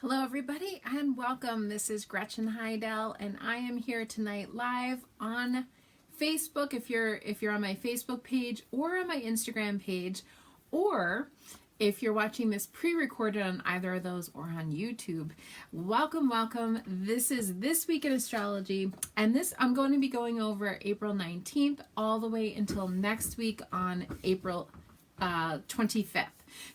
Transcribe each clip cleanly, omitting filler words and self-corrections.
Hello everybody and welcome. This is Gretchen Hidell and I am here tonight live on Facebook if you're on my Facebook page or on my Instagram page, or if you're watching this pre-recorded on either of those or on YouTube. Welcome. This is This Week in Astrology, and I'm going to be going over April 19th all the way until next week on April 25th.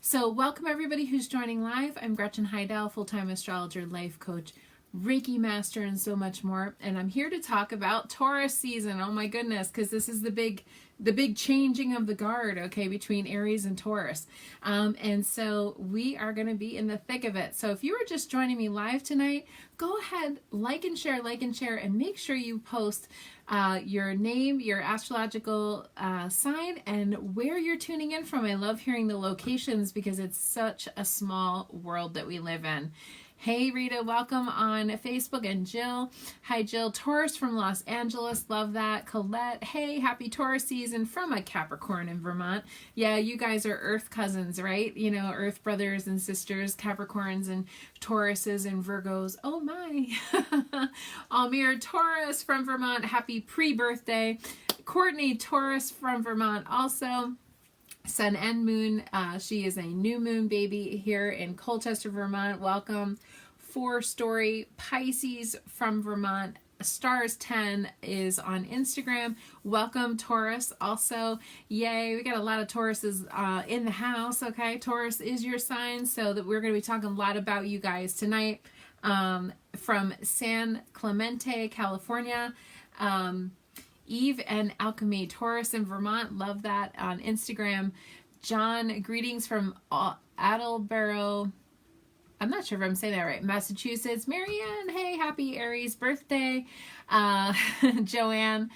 So welcome everybody who's joining live. I'm Gretchen Hidell, full-time astrologer, life coach, Reiki master, and so much more. And I'm here to talk about Taurus season. Oh my goodness, because this is the big changing of the guard, okay, between Aries and Taurus. And so we are going to be in the thick of it. So if you are just joining me live tonight, go ahead, like and share, and make sure you post your name, your astrological sign, and where you're tuning in from. I love hearing the locations because it's such a small world that we live in. Hey Rita, welcome on Facebook, and Jill. Hi Jill, Taurus from Los Angeles, love that. Colette, hey, happy Taurus season from a Capricorn in Vermont. Yeah, you guys are Earth cousins, right? You know, Earth brothers and sisters, Capricorns and Tauruses and Virgos. Oh my. Almir, Taurus from Vermont, happy pre-birthday. Courtney, Taurus from Vermont also. Sun and Moon, she is a new moon baby here in Colchester, Vermont. Welcome. 4-story Pisces from Vermont. Stars 10 is on Instagram. Welcome, Taurus. Also, yay, we got a lot of Tauruses in the house. Okay, Taurus is your sign, so that we're going to be talking a lot about you guys tonight. From San Clemente, California. Eve and Alchemy, Taurus in Vermont, love that, on Instagram. John, greetings from Attleboro, I'm not sure if I'm saying that right, Massachusetts. Marianne, hey, happy Aries birthday. Joanne,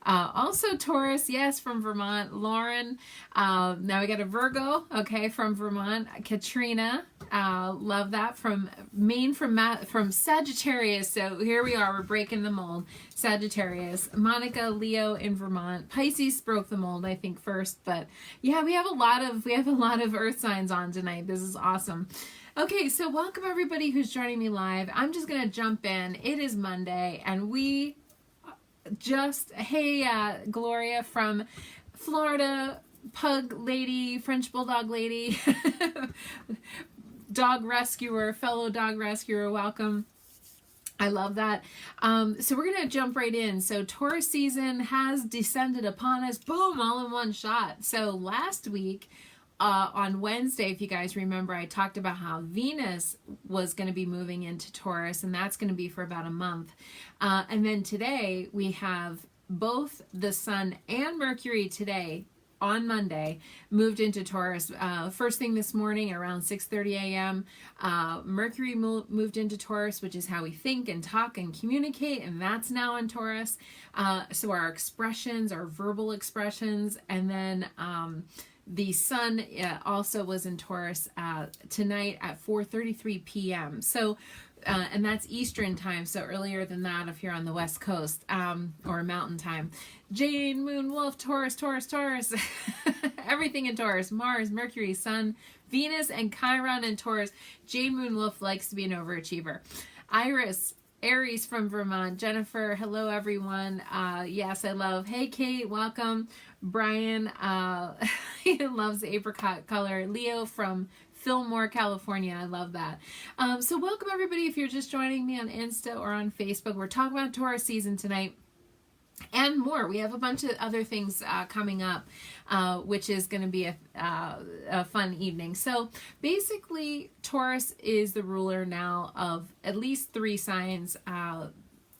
also Taurus, yes, from Vermont. Lauren, now we got a Virgo, okay, from Vermont. Katrina, love that, from Maine, from Sagittarius. So here we are, we're breaking the mold. Sagittarius. Monica, Leo in Vermont. Pisces broke the mold, I think, first, but yeah, we have a lot of earth signs on tonight. This is awesome. Okay, so welcome everybody who's joining me live. I'm just gonna jump in. It is Monday, and we hey, Gloria from Florida, pug lady, French bulldog lady, dog rescuer, fellow dog rescuer, welcome. I love that. So we're going to jump right in. So Taurus season has descended upon us, boom, all in one shot. So last week, on Wednesday, if you guys remember, I talked about how Venus was going to be moving into Taurus, and that's going to be for about a month. And then today, we have both the Sun and Mercury today, on Monday, moved into Taurus. First thing this morning around 6:30 a.m., Mercury moved into Taurus, which is how we think and talk and communicate, and that's now in Taurus. So our expressions, our verbal expressions, and then the Sun also was in Taurus tonight at 4:33 p.m. So, and that's Eastern time, so earlier than that if you're on the West Coast, or Mountain time. Jane, Moon, Wolf, Taurus. Everything in Taurus. Mars, Mercury, Sun, Venus, and Chiron in Taurus. Jane, Moon, Wolf likes to be an overachiever. Iris, Aries from Vermont. Jennifer, hello everyone. Yes, I love. Hey Kate, welcome. Brian, he loves the apricot color. Leo from Fillmore, California. I love that. So welcome everybody if you're just joining me on Insta or on Facebook. We're talking about Taurus season tonight and more. We have a bunch of other things coming up, which is going to be a fun evening. So basically, Taurus is the ruler now of at least 3 signs,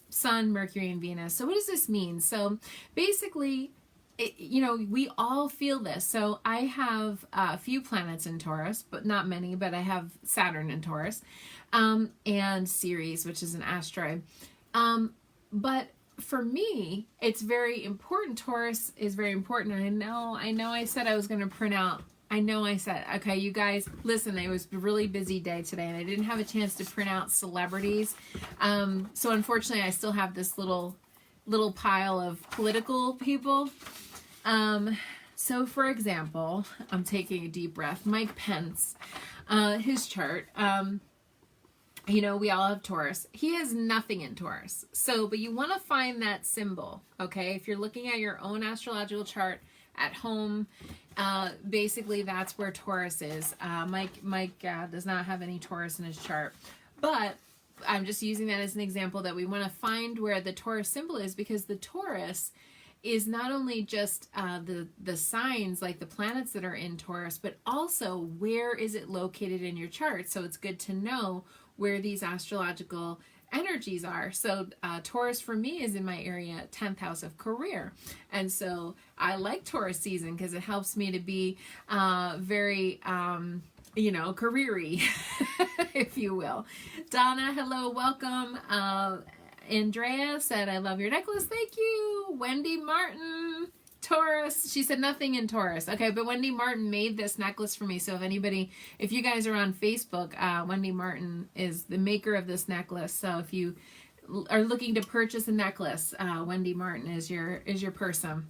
Sun, Mercury, and Venus. So what does this mean? So basically, we all feel this. So I have a few planets in Taurus, but not many, but I have Saturn in Taurus, and Ceres, which is an asteroid. But for me, it's very important. Taurus is very important. I know I said I was going to print out. Okay, you guys, listen, it was a really busy day today, and I didn't have a chance to print out celebrities. So unfortunately, I still have this little pile of political people. So for example, I'm taking a deep breath. Mike Pence, his chart. You know, we all have Taurus. He has nothing in Taurus. So, but you want to find that symbol, okay? If you're looking at your own astrological chart at home, basically that's where Taurus is. Mike does not have any Taurus in his chart, but I'm just using that as an example that we want to find where the Taurus symbol is, because the Taurus is not only just the signs, like the planets that are in Taurus, but also where is it located in your chart. So it's good to know where these astrological energies are. So Taurus for me is in my area, 10th house of career. And so I like Taurus season because it helps me to be very, you know, career-y, if you will. Donna, hello, welcome. Andrea said, I love your necklace. Thank you. Wendy Martin, Taurus. She said nothing in Taurus. Okay, but Wendy Martin made this necklace for me. So if you guys are on Facebook, Wendy Martin is the maker of this necklace. So if you are looking to purchase a necklace, Wendy Martin is your person.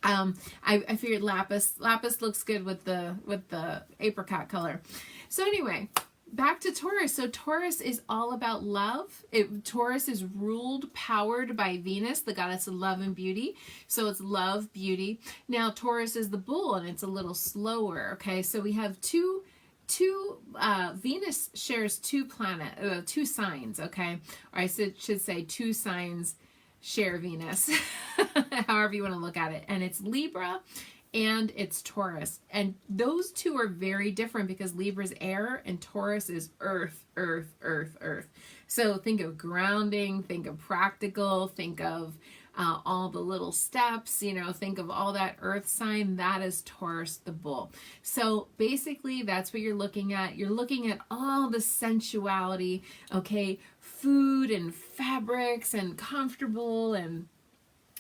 I figured lapis looks good with the apricot color. So anyway, back to Taurus. So Taurus is all about love. Taurus is ruled, powered by Venus, the goddess of love and beauty. So it's love, beauty. Now Taurus is the bull, and it's a little slower. Okay, so we have two Venus shares two signs. Okay, or I should say two signs share Venus, however you want to look at it, and it's Libra and it's Taurus. And those two are very different because Libra is air and Taurus is earth, earth, earth, earth. So think of grounding, think of practical, think of all the little steps, you know, think of all that earth sign. That is Taurus, the bull. So basically that's what you're looking at. You're looking at all the sensuality, okay, food and fabrics and comfortable, and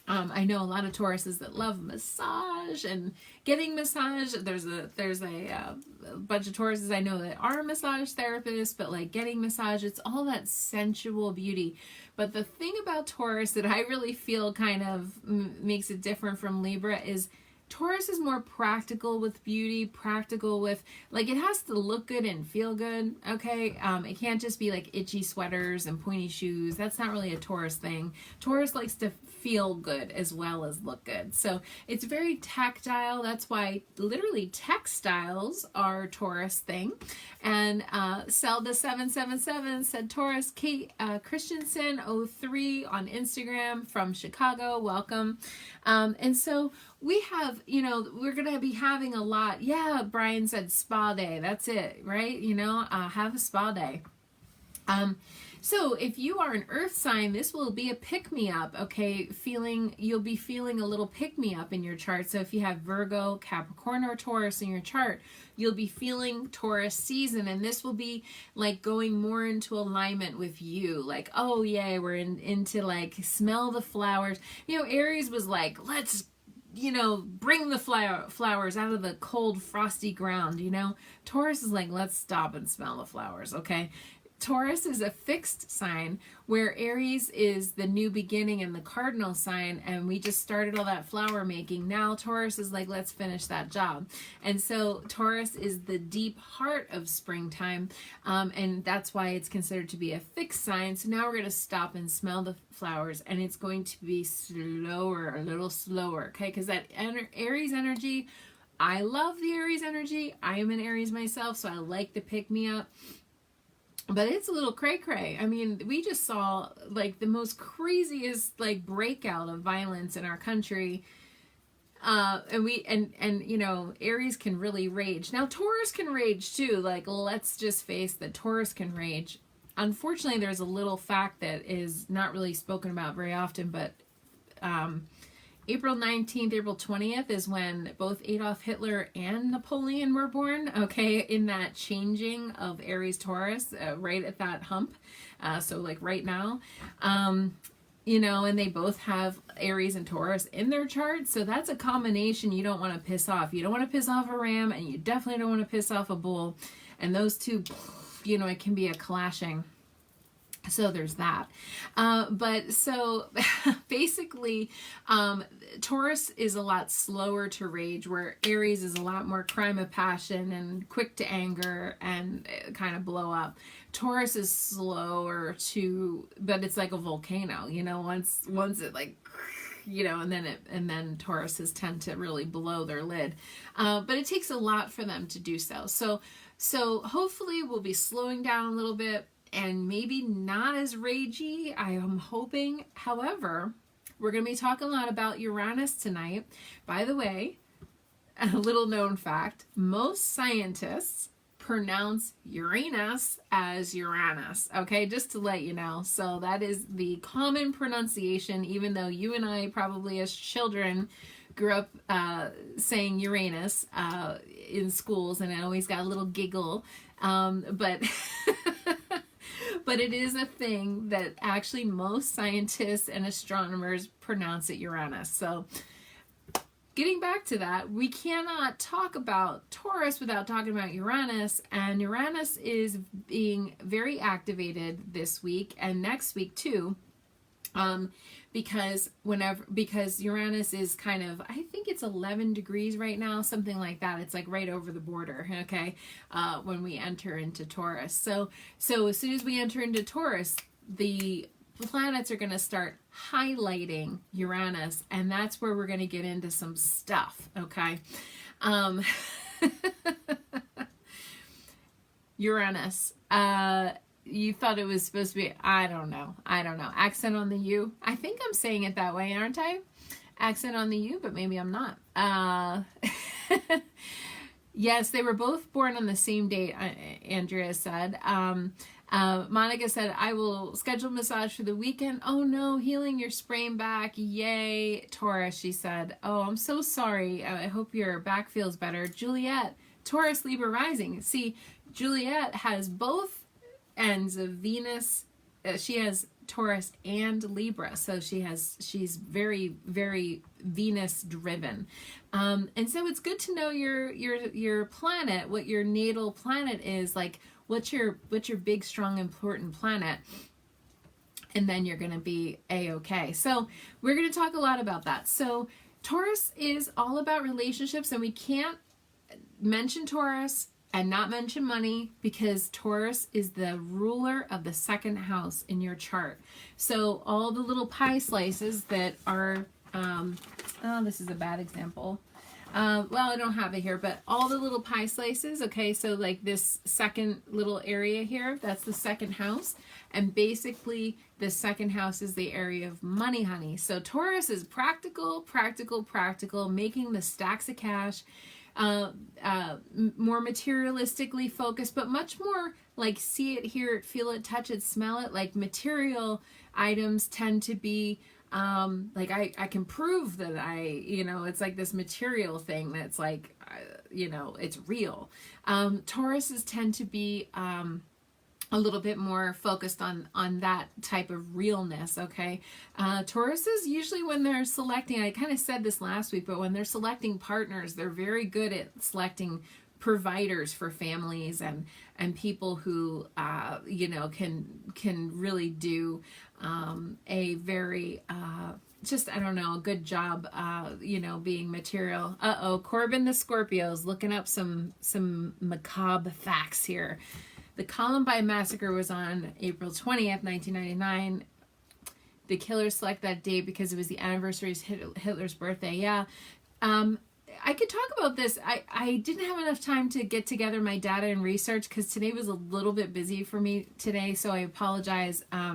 I know a lot of Tauruses that love massage and getting massage. There's a bunch of Tauruses I know that are massage therapists, but like getting massage, it's all that sensual beauty. But the thing about Taurus that I really feel kind of makes it different from Libra is Taurus is more practical with beauty, practical with, like, it has to look good and feel good, okay? It can't just be like itchy sweaters and pointy shoes. That's not really a Taurus thing. Taurus likes to feel good as well as look good. So it's very tactile. That's why literally textiles are a Taurus thing. And Selda777 said Taurus. Kate Christensen 03 on Instagram from Chicago. Welcome. And so we have, you know, we're going to be having a lot. Yeah, Brian said spa day. That's it, right? You know, have a spa day. So if you are an earth sign, this will be a pick-me-up, okay? You'll be feeling a little pick-me-up in your chart. So if you have Virgo, Capricorn, or Taurus in your chart, you'll be feeling Taurus season, and this will be like going more into alignment with you. Like, oh yeah, we're into like smell the flowers. You know, Aries was like, let's, you know, bring the flowers out of the cold, frosty ground, you know? Taurus is like, let's stop and smell the flowers, okay? Taurus is a fixed sign, where Aries is the new beginning and the cardinal sign, and we just started all that flower making. Now Taurus is like, let's finish that job. And so Taurus is the deep heart of springtime, and that's why it's considered to be a fixed sign. So now we're going to stop and smell the flowers, and it's going to be slower, a little slower, okay? Because that Aries energy, I love the Aries energy. I am an Aries myself, so I like the pick-me-up. But it's a little cray-cray. I mean, we just saw like the most craziest like breakout of violence in our country. And you know, Aries can really rage. Now Taurus can rage too. Like, let's just face that Taurus can rage. Unfortunately, there's a little fact that is not really spoken about very often, but April 19th, April 20th is when both Adolf Hitler and Napoleon were born, okay, in that changing of Aries Taurus, right at that hump, so like right now, you know, and they both have Aries and Taurus in their charts, so that's a combination you don't want to piss off. You don't want to piss off a ram, and you definitely don't want to piss off a bull, and those two, you know, it can be a clashing. So there's that. But so basically, Taurus is a lot slower to rage, where Aries is a lot more crime of passion and quick to anger and kind of blow up. Taurus is slower to, but it's like a volcano, you know, once it like, you know, and then Tauruses tend to really blow their lid. But it takes a lot for them to do so. So hopefully we'll be slowing down a little bit and maybe not as ragey, I am hoping. However, we're going to be talking a lot about Uranus tonight. By the way, a little known fact, most scientists pronounce Uranus as Uranus, okay, just to let you know. So that is the common pronunciation, even though you and I probably as children grew up saying Uranus in schools, and I always got a little giggle, but but it is a thing that actually most scientists and astronomers pronounce it Uranus. So getting back to that, we cannot talk about Taurus without talking about Uranus, and Uranus is being very activated this week and next week too, because Uranus is kind of, I think it's 11 degrees right now, something like that. It's like right over the border, okay, when we enter into Taurus. So as soon as we enter into Taurus, the planets are going to start highlighting Uranus, and that's where we're going to get into some stuff, okay? Uranus, you thought it was supposed to be, I don't know, accent on the U. I think I'm saying it that way, aren't I? Accent on the U, but maybe I'm not. Yes, they were both born on the same date, Andrea said. Monica said, I will schedule massage for the weekend. Oh no, healing your sprain back. Yay. Taurus, she said. Oh, I'm so sorry. I hope your back feels better. Juliet, Taurus, Libra rising. See, Juliet has both ends of Venus. She has Taurus and Libra, so she's very, very Venus driven, and so it's good to know your planet, what your natal planet is like. What's your big, strong, important planet? And then you're going to be A-okay. So we're going to talk a lot about that. So Taurus is all about relationships, and we can't mention Taurus and not mention money, because Taurus is the ruler of the second house in your chart. So all the little pie slices that are, oh, this is a bad example. Well, I don't have it here, but all the little pie slices, okay, so like this second little area here, that's the second house, and basically the second house is the area of money, honey. So Taurus is practical, making the stacks of cash, more materialistically focused, but much more like see it, hear it, feel it, touch it, smell it. Like material items tend to be like I can prove that it's like this material thing that's like, it's real. Tauruses tend to be a little bit more focused on that type of realness, okay? Tauruses, usually when they're selecting, I kind of said this last week, but when they're selecting partners, they're very good at selecting providers for families and people who can really do a very just, I don't know, a good job being material. Corbin the Scorpio's looking up some macabre facts here. The Columbine massacre was on April 20th, 1999. The killers select that date because it was the anniversary of Hitler's birthday. Yeah. I could talk about this. I didn't have enough time to get together my data and research because today was a little bit busy for me today, so I apologize. I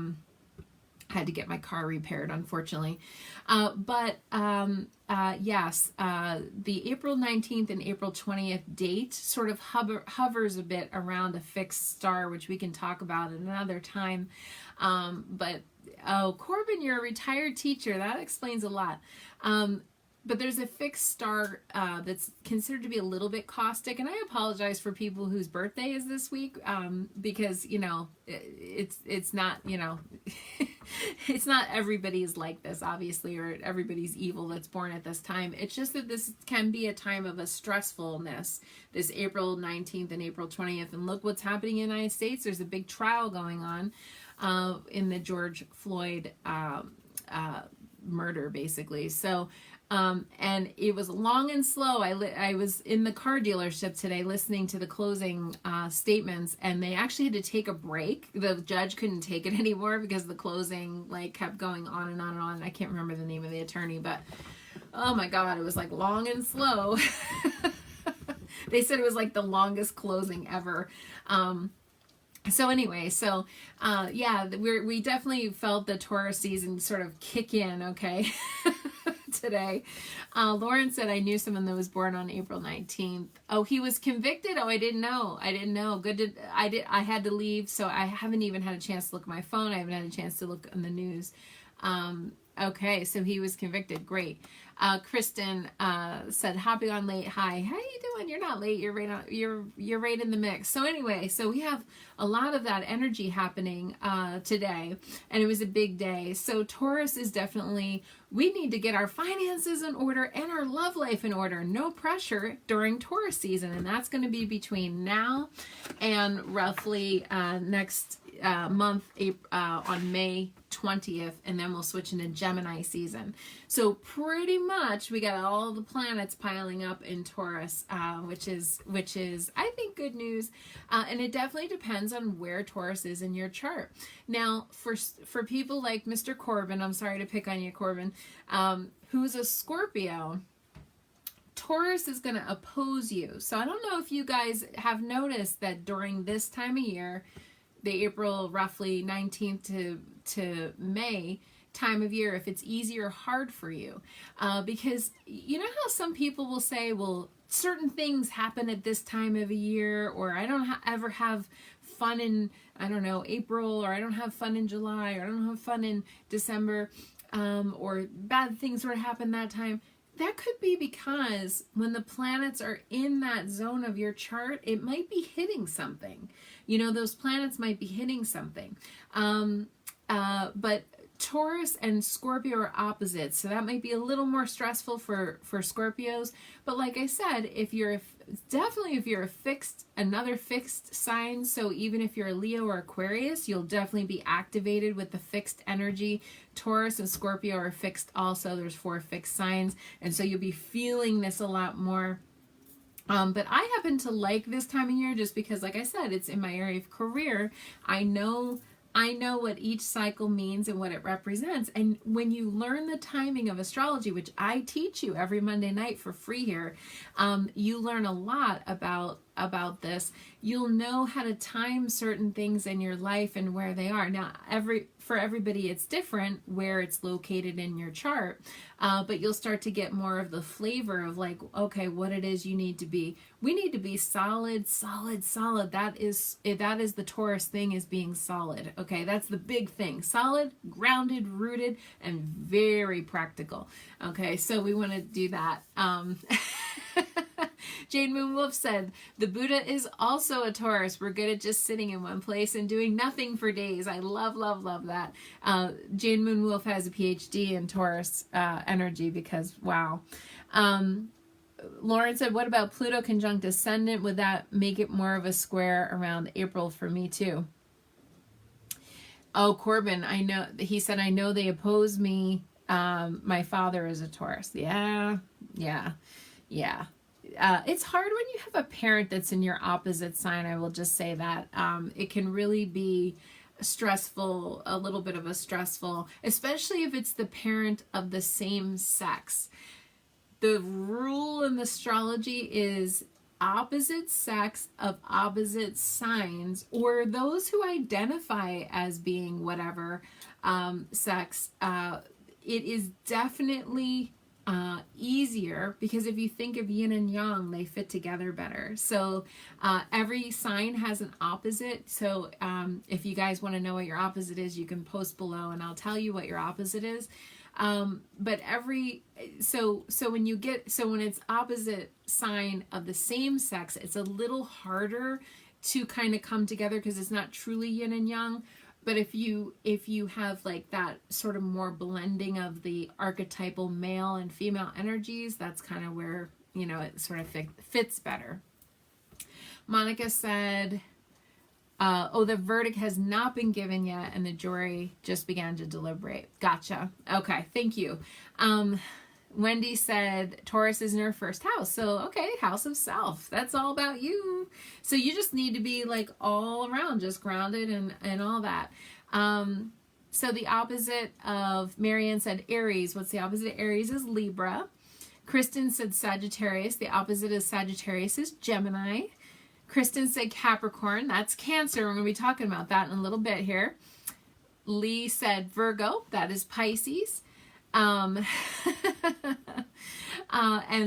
had to get my car repaired, unfortunately. Yes, the April 19th and April 20th date sort of hovers a bit around a fixed star, which we can talk about at another time. Corbin, you're a retired teacher. That explains a lot. But there's a fixed star that's considered to be a little bit caustic, and I apologize for people whose birthday is this week, because it's not it's not everybody's like this, obviously, or everybody's evil that's born at this time. It's just that this can be a time of a stressfulness, this April 19th and April 20th, and look what's happening in the United States. There's a big trial going on. in the George Floyd murder, basically. So, and it was long and slow. I was in the car dealership today listening to the closing statements, and they actually had to take a break. The judge couldn't take it anymore because the closing like kept going on and on and on. I can't remember the name of the attorney, but oh my God, it was like long and slow. They said it was like the longest closing ever. So anyway, yeah, we definitely felt the Taurus season sort of kick in, okay, today. Lauren said, I knew someone that was born on April 19th. Oh, he was convicted? Oh, I didn't know. Good. I had to leave, so I haven't even had a chance to look at my phone. I haven't had a chance to look on the news. Okay, so he was convicted. Great. Kristen said, hopping on late. Hi, how you doing? You're not late. You're right on, you're right in the mix. So anyway, so we have a lot of that energy happening today, and it was a big day. So Taurus is definitely, we need to get our finances in order and our love life in order. No pressure during Taurus season, and that's going to be between now and roughly next month, on May 20th, and then we'll switch into Gemini season. So pretty much we got all the planets piling up in Taurus, which is I think good news, and it definitely depends on where Taurus is in your chart. Now for people like Mr. Corbin, I'm sorry to pick on you, Corbin, who's a Scorpio, Taurus is going to oppose you. So I don't know if you guys have noticed that during this time of year, the April roughly 19th to May time of year, if it's easy or hard for you. Because you know how some people will say, well, certain things happen at this time of a year, or I don't ever have fun in, I don't know, April, or I don't have fun in July, or I don't have fun in December, or bad things sort of happen that time. That could be because when the planets are in that zone of your chart, it might be hitting something. You know, those planets might be hitting something. But Taurus and Scorpio are opposites, so that might be a little more stressful for Scorpios. But like I said, if you're another fixed sign, so even if you're a Leo or Aquarius, you'll definitely be activated with the fixed energy. Taurus and Scorpio are fixed also. There's 4 fixed signs, and so you'll be feeling this a lot more. But I happen to like this time of year just because, like I said, it's in my area of career. I know what each cycle means and what it represents. And when you learn the timing of astrology, which I teach you every Monday night for free here, you learn a lot about this. You'll know how to time certain things in your life and where they are. Now, for everybody, it's different where it's located in your chart, but you'll start to get more of the flavor of like, okay, what it is you need to be. We need to be solid. That is the Taurus thing, is being solid. Okay, that's the big thing. Solid, grounded, rooted, and very practical. Okay, so we want to do that. Jane Moon Wolf said, the Buddha is also a Taurus. We're good at just sitting in one place and doing nothing for days. I love that. Jane Moon Wolf has a PhD in Taurus energy because, wow. Lauren said, what about Pluto conjunct ascendant? Would that make it more of a square around April for me too? Oh, Corbin, I know. He said, I know they oppose me. My father is a Taurus. Yeah. It's hard when you have a parent that's in your opposite sign. I will just say that. It can really be stressful, a little bit of a stressful, especially if it's the parent of the same sex. The rule in astrology is opposite sex of opposite signs, or those who identify as being whatever sex. It is definitely easier, because if you think of yin and yang, they fit together better. So every sign has an opposite. So if you guys want to know what your opposite is, you can post below and I'll tell you what your opposite is. But when it's opposite sign of the same sex, it's a little harder to kind of come together because it's not truly yin and yang. But if you have like that sort of more blending of the archetypal male and female energies, that's kind of where, you know, it sort of fits better. Monica said, Oh, the verdict has not been given yet, and the jury just began to deliberate. Gotcha. Okay, thank you. Wendy said Taurus is in her first house. So, okay, house of self. That's all about you. So you just need to be like all around, just grounded and all that. So the opposite of Marianne said Aries. What's the opposite of Aries is Libra. Kristen said Sagittarius. The opposite of Sagittarius is Gemini. Kristen said Capricorn. That's Cancer. We're going to be talking about that in a little bit here. Lee said Virgo. That is Pisces. And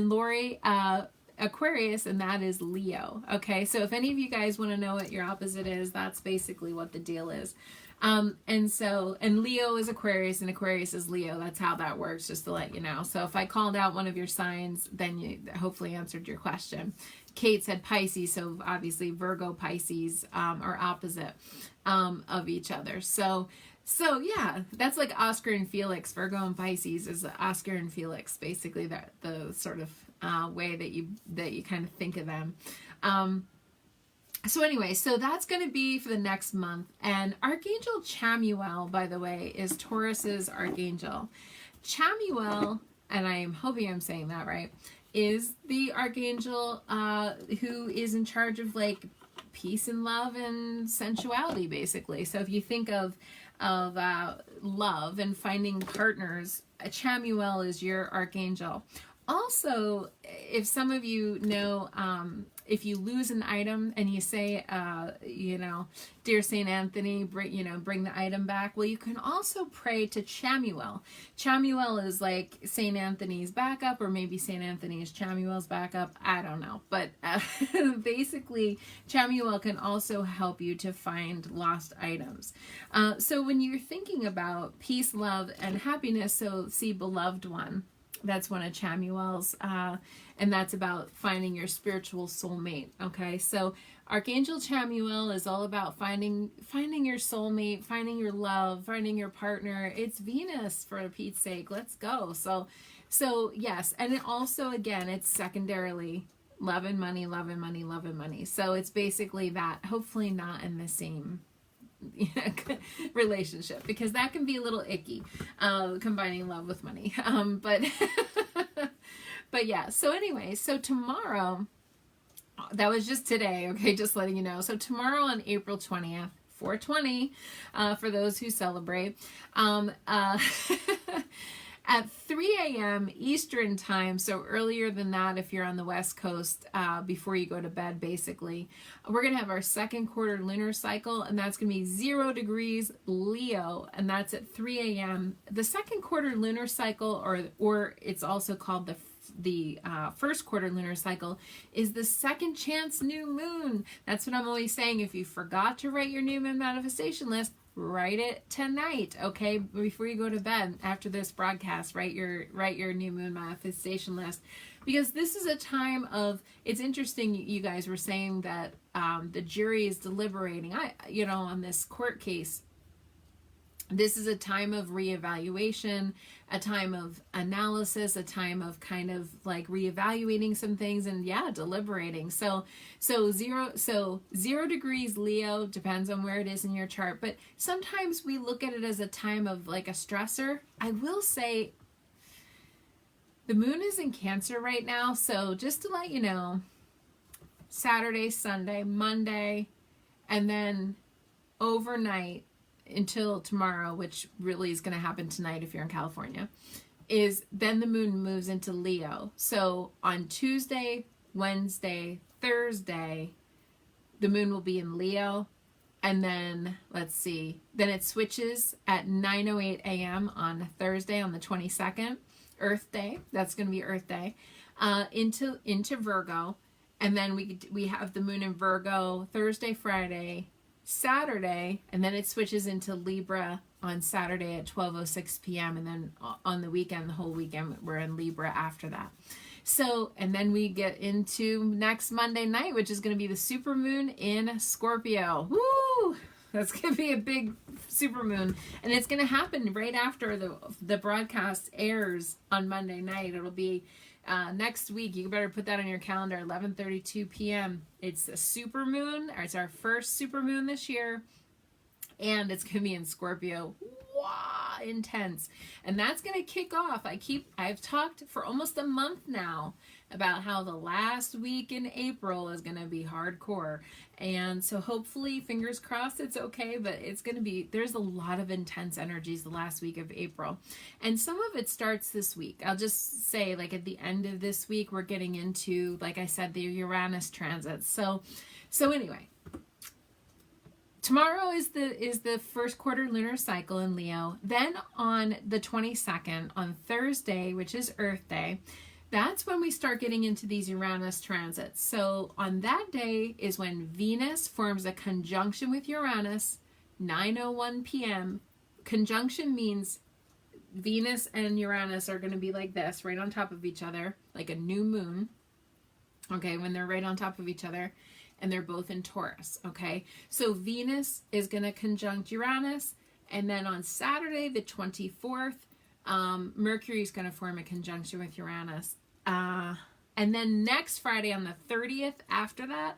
Lori, Aquarius, and that is Leo. Okay, so if any of you guys want to know what your opposite is, that's basically what the deal is. And Leo is Aquarius and Aquarius is Leo. That's how that works, just to let you know. So if I called out one of your signs, then you hopefully answered your question. Kate said Pisces, so obviously Virgo, Pisces are opposite of each other. So yeah, that's like Oscar and Felix. Virgo and Pisces is Oscar and Felix, basically the sort of way that you kind of think of them. So anyway, so that's going to be for the next month. And Archangel Chamuelle, by the way, is Taurus's archangel. Chamuelle, and I'm hoping I'm saying that right, is the archangel who is in charge of like peace and love and sensuality, basically. So if you think of love and finding partners, Chamuelle is your archangel. Also, if some of you know, if you lose an item and you say, dear Saint Anthony, bring the item back. Well, you can also pray to Chamuelle. Chamuelle is like Saint Anthony's backup, or maybe Saint Anthony is Chamuelle's backup. I don't know. But basically, Chamuelle can also help you to find lost items. So when you're thinking about peace, love, and happiness, so see Beloved One. That's one of Chamuelle's, and that's about finding your spiritual soulmate. Okay, so Archangel Chamuelle is all about finding your soulmate, finding your love, finding your partner. It's Venus, for Pete's sake. Let's go. So yes, and it also, again, it's secondarily love and money, love and money, love and money. So it's basically that. Hopefully not in the same relationship, because that can be a little icky, combining love with money, but yeah. So anyway, so tomorrow, that was just today, okay, just letting you know. So tomorrow on April 20th, 420, for those who celebrate, at 3 a.m. Eastern time, so earlier than that if you're on the West Coast, before you go to bed, basically, we're going to have our second quarter lunar cycle, and that's going to be 0 degrees Leo, and that's at 3 a.m. The second quarter lunar cycle, or it's also called the first quarter lunar cycle, is the second chance new moon. That's what I'm always saying. If you forgot to write your new moon manifestation list, write it tonight, okay? Before you go to bed after this broadcast, write your new moon manifestation list, because this is a time of, it's interesting, you guys were saying that the jury is deliberating. On this court case, this is a time of reevaluation, a time of analysis, a time of kind of like reevaluating some things and deliberating. So 0 degrees Leo depends on where it is in your chart, but sometimes we look at it as a time of like a stressor. I will say the moon is in Cancer right now, so just to let you know, Saturday, Sunday, Monday, and then overnight until tomorrow, which really is going to happen tonight if you're in California, is then the moon moves into Leo. So on Tuesday, Wednesday, Thursday, the moon will be in Leo, and then then it switches at 9:08 a.m. on Thursday, on the 22nd, Earth Day. That's going to be Earth Day, into Virgo, and then we have the moon in Virgo Thursday, Friday, Saturday, and then it switches into Libra on Saturday at 12:06 p.m. and then on the weekend, the whole weekend, we're in Libra after that. So, and then we get into next Monday night, which is going to be the supermoon in Scorpio. Woo! That's going to be a big supermoon, and it's going to happen right after the broadcast airs on Monday night. It'll be Next week, you better put that on your calendar, 11:32 p.m. It's a super moon, or it's our first super moon this year, and it's going to be in Scorpio. Wow, intense. And that's going to kick off. I've talked for almost a month now about how the last week in April is going to be hardcore. And so hopefully, fingers crossed, it's okay, but there's a lot of intense energies the last week of April. And some of it starts this week. I'll just say, like, at the end of this week, we're getting into, like I said, the Uranus transits. So anyway, tomorrow is the first quarter lunar cycle in Leo. Then on the 22nd, on Thursday, which is Earth Day, that's when we start getting into these Uranus transits. So on that day is when Venus forms a conjunction with Uranus, 9:01 p.m. Conjunction means Venus and Uranus are going to be like this, right on top of each other, like a new moon. Okay, when they're right on top of each other, and they're both in Taurus. Okay, so Venus is going to conjunct Uranus, and then on Saturday, the 24th, Mercury is going to form a conjunction with Uranus. And then next Friday on the 30th, after that,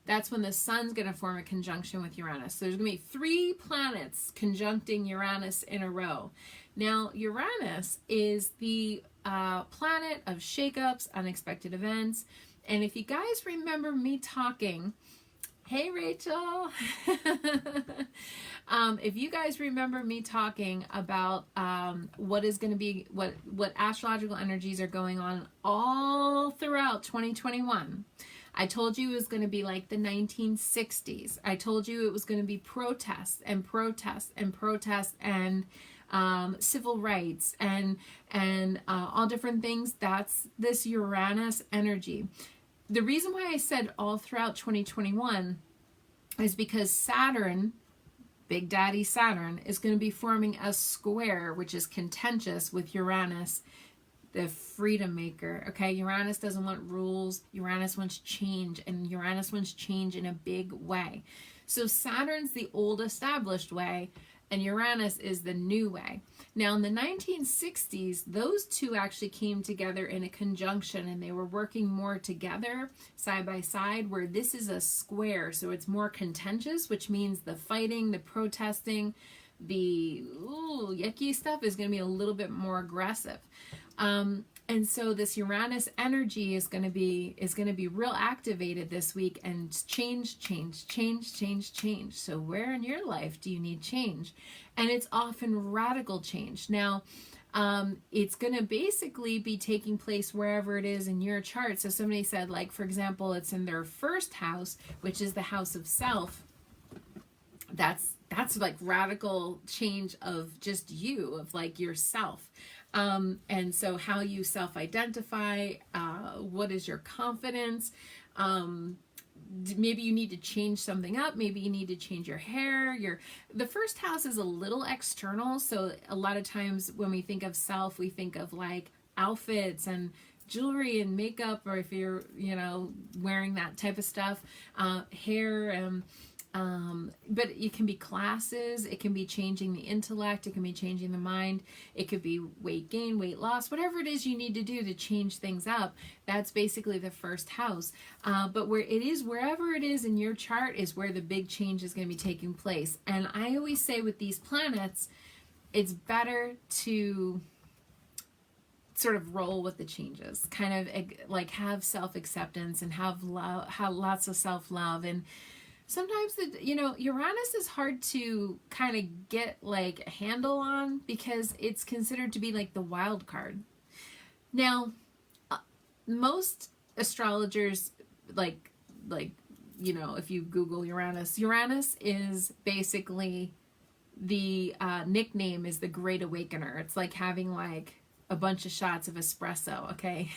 that's when the sun's going to form a conjunction with Uranus. So there's going to be 3 planets conjuncting Uranus in a row. Now, Uranus is the planet of shakeups, unexpected events. And if you guys remember me talking, hey Rachel, if you guys remember me talking about what is going to be, what astrological energies are going on all throughout 2021, I told you it was going to be like the 1960s. I told you it was going to be protests and protests and protests and civil rights and all different things. That's this Uranus energy. The reason why I said all throughout 2021 is because Saturn, Big Daddy Saturn, is going to be forming a square, which is contentious with Uranus, the freedom maker. Okay, Uranus doesn't want rules. Uranus wants change, and Uranus wants change in a big way. So Saturn's the old established way, and Uranus is the new way. Now, in the 1960s, those two actually came together in a conjunction, and they were working more together, side by side, where this is a square, so it's more contentious, which means the fighting, the protesting, the yucky stuff is going to be a little bit more aggressive. And so this Uranus energy is going to be real activated this week, and change. So where in your life do you need change? And it's often radical change. Now, it's going to basically be taking place wherever it is in your chart. So somebody said, like, for example, it's in their first house, which is the house of self. That's like radical change of just you, of like yourself. And so how you self-identify, what is your confidence, maybe you need to change something up, maybe you need to change your hair. The first house is a little external, so a lot of times when we think of self, we think of like outfits and jewelry and makeup, or if you're, wearing that type of stuff, hair and but it can be classes, it can be changing the intellect, it can be changing the mind, it could be weight gain, weight loss, whatever it is you need to do to change things up. That's basically the first house. But wherever it is in your chart is where the big change is going to be taking place. And I always say with these planets, it's better to sort of roll with the changes, kind of like have self-acceptance and have lots of self-love. And sometimes Uranus is hard to kind of get like a handle on because it's considered to be like the wild card. Now, most astrologers, if you Google Uranus is basically the nickname is the Great Awakener. It's like having like a bunch of shots of espresso. Okay.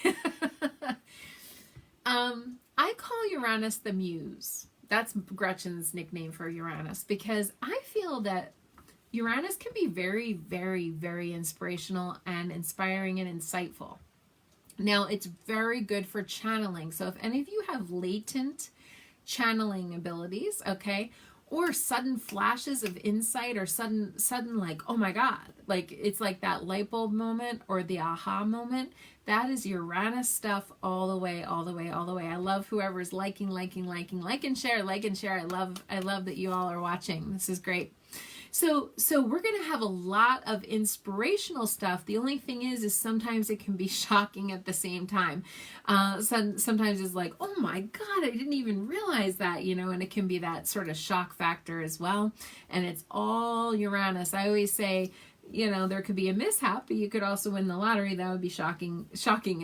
I call Uranus the Muse. That's Gretchen's nickname for Uranus, because I feel that Uranus can be very, very, very inspirational and inspiring and insightful. Now, it's very good for channeling. So if any of you have latent channeling abilities, okay, or sudden flashes of insight, or sudden like, oh my God, like it's like that light bulb moment or the aha moment. That is Uranus stuff all the way, all the way, all the way. I love whoever's liking, like and share. I love that you all are watching. This is great. So we're going to have a lot of inspirational stuff. The only thing is sometimes it can be shocking at the same time. Sometimes it's like, oh my God, I didn't even realize that, and it can be that sort of shock factor as well. And it's all Uranus. I always say, there could be a mishap, but you could also win the lottery. That would be shocking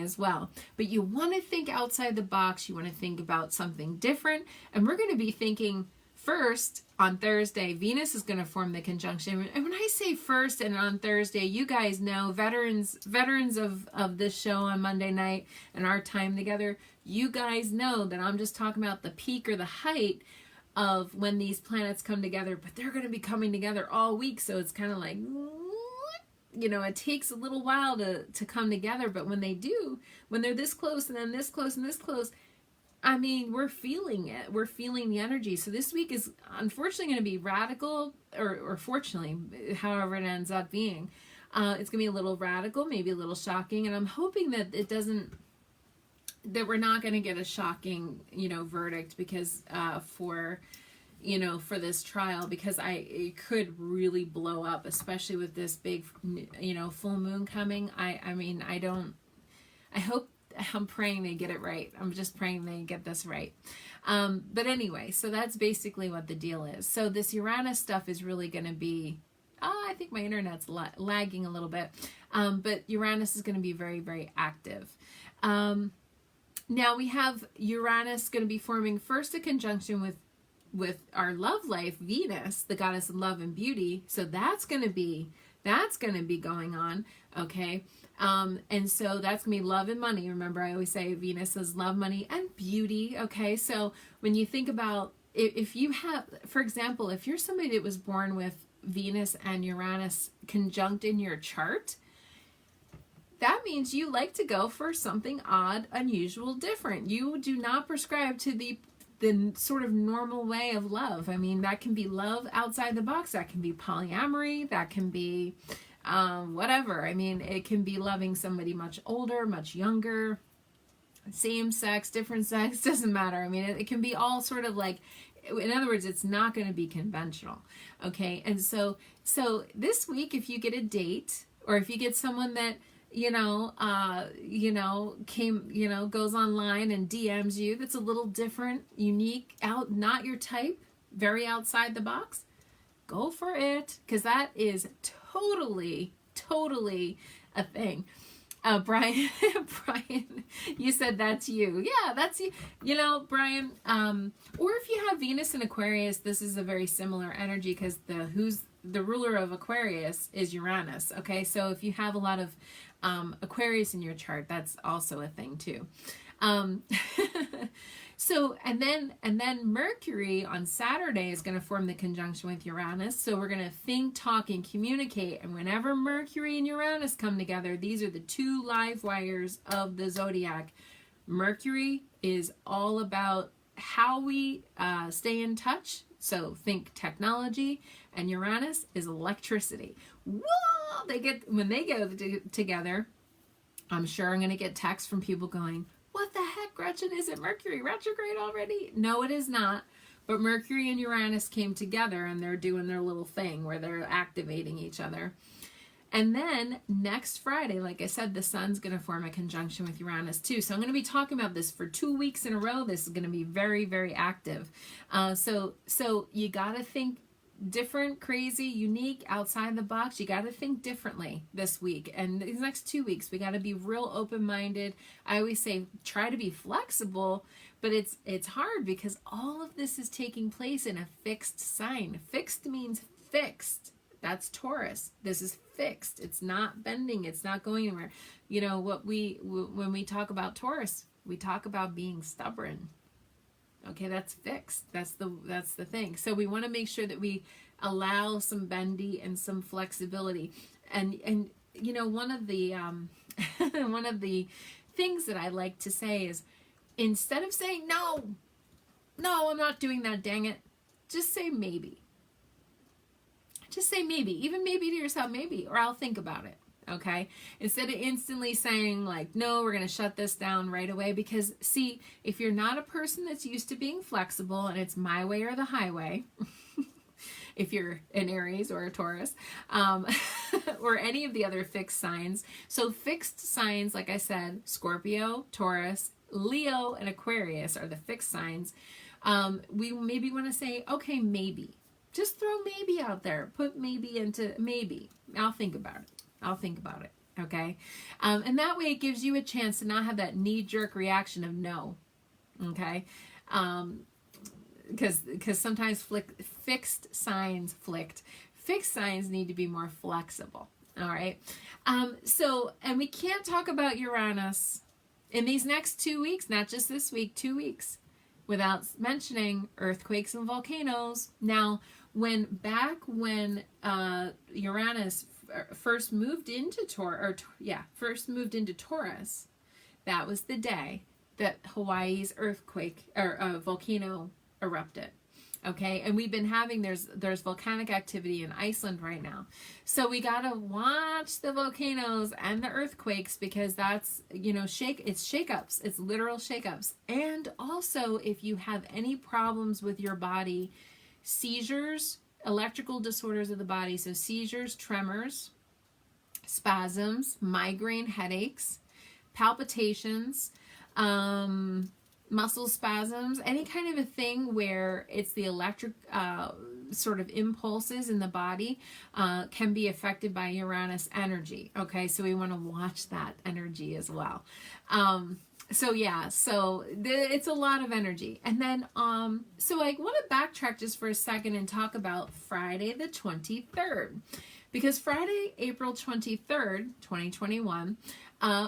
as well. But you want to think outside the box. You want to think about something different. And we're going to be thinking first on Thursday. Venus is going to form the conjunction. And when I say first and on Thursday, you guys know, veterans of this show on Monday night and our time together, you guys know that I'm just talking about the peak or the height of when these planets come together, but they're going to be coming together all week. So it's kind of like, it takes a little while to come together, but when they do, when they're this close and then this close and this close, I mean, we're feeling it. We're feeling the energy. So this week is unfortunately going to be radical, or fortunately, however it ends up being. It's going to be a little radical, maybe a little shocking, and I'm hoping that that we're not going to get a shocking, verdict because for this trial, because it could really blow up, especially with this big, full moon coming. I'm praying they get it right. I'm just praying they get this right. But anyway, so that's basically what the deal is. So this Uranus stuff is really going to be, I think my internet's lagging a little bit. But Uranus is going to be very, very active. Now we have Uranus going to be forming first a conjunction with our love life, Venus, the goddess of love and beauty. So that's going to be going on. Okay. And so that's gonna be love and money. Remember, I always say Venus is love, money, and beauty. Okay. So when you think about, if you have, for example, if you're somebody that was born with Venus and Uranus conjunct in your chart, that means you like to go for something odd, unusual, different. You do not prescribe to the sort of normal way of love. I mean, that can be love outside the box. That can be polyamory. That can be whatever. I mean, it can be loving somebody much older, much younger, same sex, different sex, doesn't matter. I mean, it can be all sort of like, in other words, it's not going to be conventional. Okay. And so this week, if you get a date, or if you get someone that, goes online and DMs you, that's a little different, unique, not your type, very outside the box, go for it. 'Cause that is totally a thing. Brian, you said that's you. Yeah, that's you. Brian, or if you have Venus in Aquarius, this is a very similar energy, because the ruler of Aquarius is Uranus. Okay. So if you have a lot of, Aquarius in your chart, that's also a thing too. So, and then Mercury on Saturday is going to form the conjunction with Uranus. So we're going to think, talk, and communicate. And whenever Mercury and Uranus come together, these are the two live wires of the zodiac. Mercury is all about how we stay in touch. So think technology, and Uranus is electricity. Whoa! When they go together, I'm sure I'm going to get texts from people going, what the heck, Gretchen, is it Mercury retrograde already? No, it is not. But Mercury and Uranus came together, and they're doing their little thing where they're activating each other. And then next Friday, like I said, the sun's going to form a conjunction with Uranus too. So I'm going to be talking about this for 2 weeks in a row. This is going to be very, very active. So you got to think different, crazy, unique, outside the box. You got to think differently this week. And these next 2 weeks, we got to be real open-minded. I always say try to be flexible, but it's hard because all of this is taking place in a fixed sign. Fixed means fixed. That's Taurus. This is fixed. It's not bending. It's not going anywhere. When we talk about Taurus, we talk about being stubborn. Okay, that's fixed. That's the thing. So we want to make sure that we allow some bendy and some flexibility. And one of the one of the things that I like to say is, instead of saying no, I'm not doing that, dang it, just say maybe. Just say maybe, even maybe to yourself, maybe, or I'll think about it. Okay, instead of instantly saying like, no, we're going to shut this down right away. Because see, if you're not a person that's used to being flexible and it's my way or the highway, if you're an Aries or a Taurus, or any of the other fixed signs. So fixed signs, like I said, Scorpio, Taurus, Leo, and Aquarius are the fixed signs. We maybe want to say, okay, maybe. Just throw maybe out there. Put maybe into maybe. I'll think about it. I'll think about it, okay? And that way it gives you a chance to not have that knee-jerk reaction of no, okay? Because sometimes fixed signs need to be more flexible, all right? So, and we can't talk about Uranus in these next 2 weeks, not just this week, 2 weeks, without mentioning earthquakes and volcanoes. Now, when Uranus first moved into Taurus, that was the day that Hawaii's earthquake or volcano erupted. Okay, and we've been having there's volcanic activity in Iceland right now, so we gotta watch the volcanoes and the earthquakes, because that's, you know, it's shakeups, it's literal shakeups. And also, if you have any problems with your body, seizures, electrical disorders of the body, so seizures, tremors, spasms, migraine headaches, palpitations, muscle spasms, any kind of a thing where it's the electric sort of impulses in the body can be affected by Uranus energy. Okay, so we want to watch that energy as well. So yeah, so it's a lot of energy. And then, so I want to backtrack just for a second and talk about Friday the 23rd. Because Friday, April 23rd, 2021,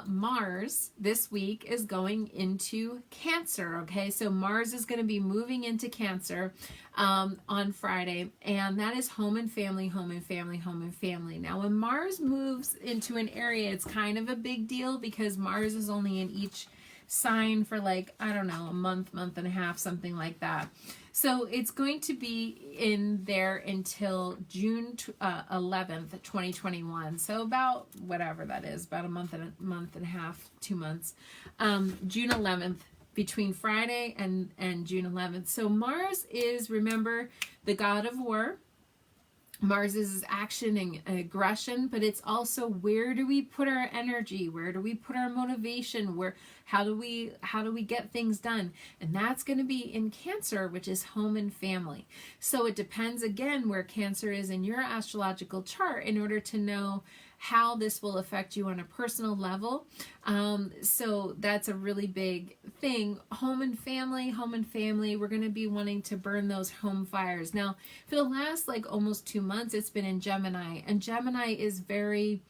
Mars this week is going into Cancer, okay? So Mars is going to be moving into Cancer on Friday, and that is home and family, home and family, home and family. Now, when Mars moves into an area, it's kind of a big deal, because Mars is only in each sign for like, I don't know, a month and a half, something like that. So it's going to be in there until June 11th, 2021. So about whatever that is, about a month and a half, 2 months. June 11th, between Friday and June 11th. So Mars is, remember, the god of war. Mars is action and aggression, but it's also, where do we put our energy? Where do we put our motivation? How do we get things done? And that's going to be in Cancer, which is home and family. So it depends again where Cancer is in your astrological chart in order to know how this will affect you on a personal level. So that's a really big thing. Home and family, we're going to be wanting to burn those home fires. Now, for the last like almost 2 months, it's been in Gemini, and Gemini is a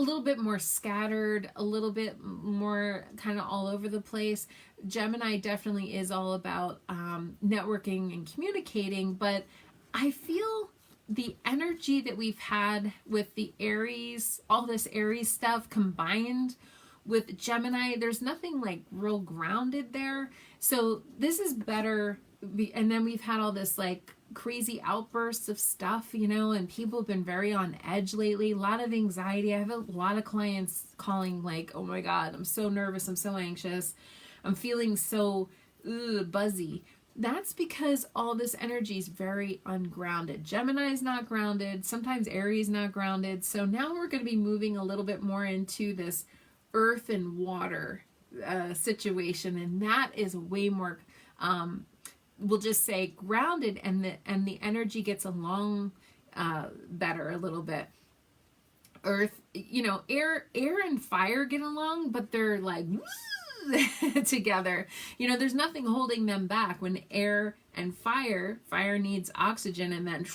little bit more scattered, a little bit more kind of all over the place. Gemini definitely is all about networking and communicating, but I feel the energy that we've had with the Aries, all this Aries stuff combined with Gemini, there's nothing like real grounded there. So this is better. And then we've had all this like crazy outbursts of stuff, you know, and people have been very on edge lately. A lot of anxiety. I have a lot of clients calling like, oh my God, I'm so nervous. I'm so anxious. I'm feeling so buzzy. That's because all this energy is very ungrounded. Gemini is not grounded. Sometimes Aries not grounded. So now we're going to be moving a little bit more into this earth and water situation. And that is way more, we'll just say grounded, and the energy gets along better a little bit. Earth, you know, air and fire get along, but they're like together. You know, there's nothing holding them back. When air and fire needs oxygen, and then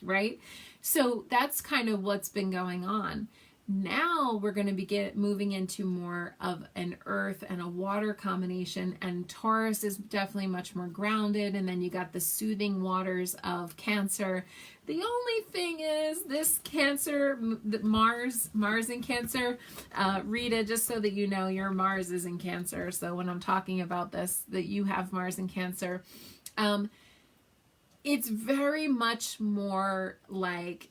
right? So that's kind of what's been going on. Now we're going to be moving into more of an earth and a water combination, and Taurus is definitely much more grounded, and then you got the soothing waters of Cancer. The only thing is this Cancer, Mars in Cancer, Rita, just so that you know, your Mars is in Cancer. So when I'm talking about this, that you have Mars in Cancer, it's very much more like,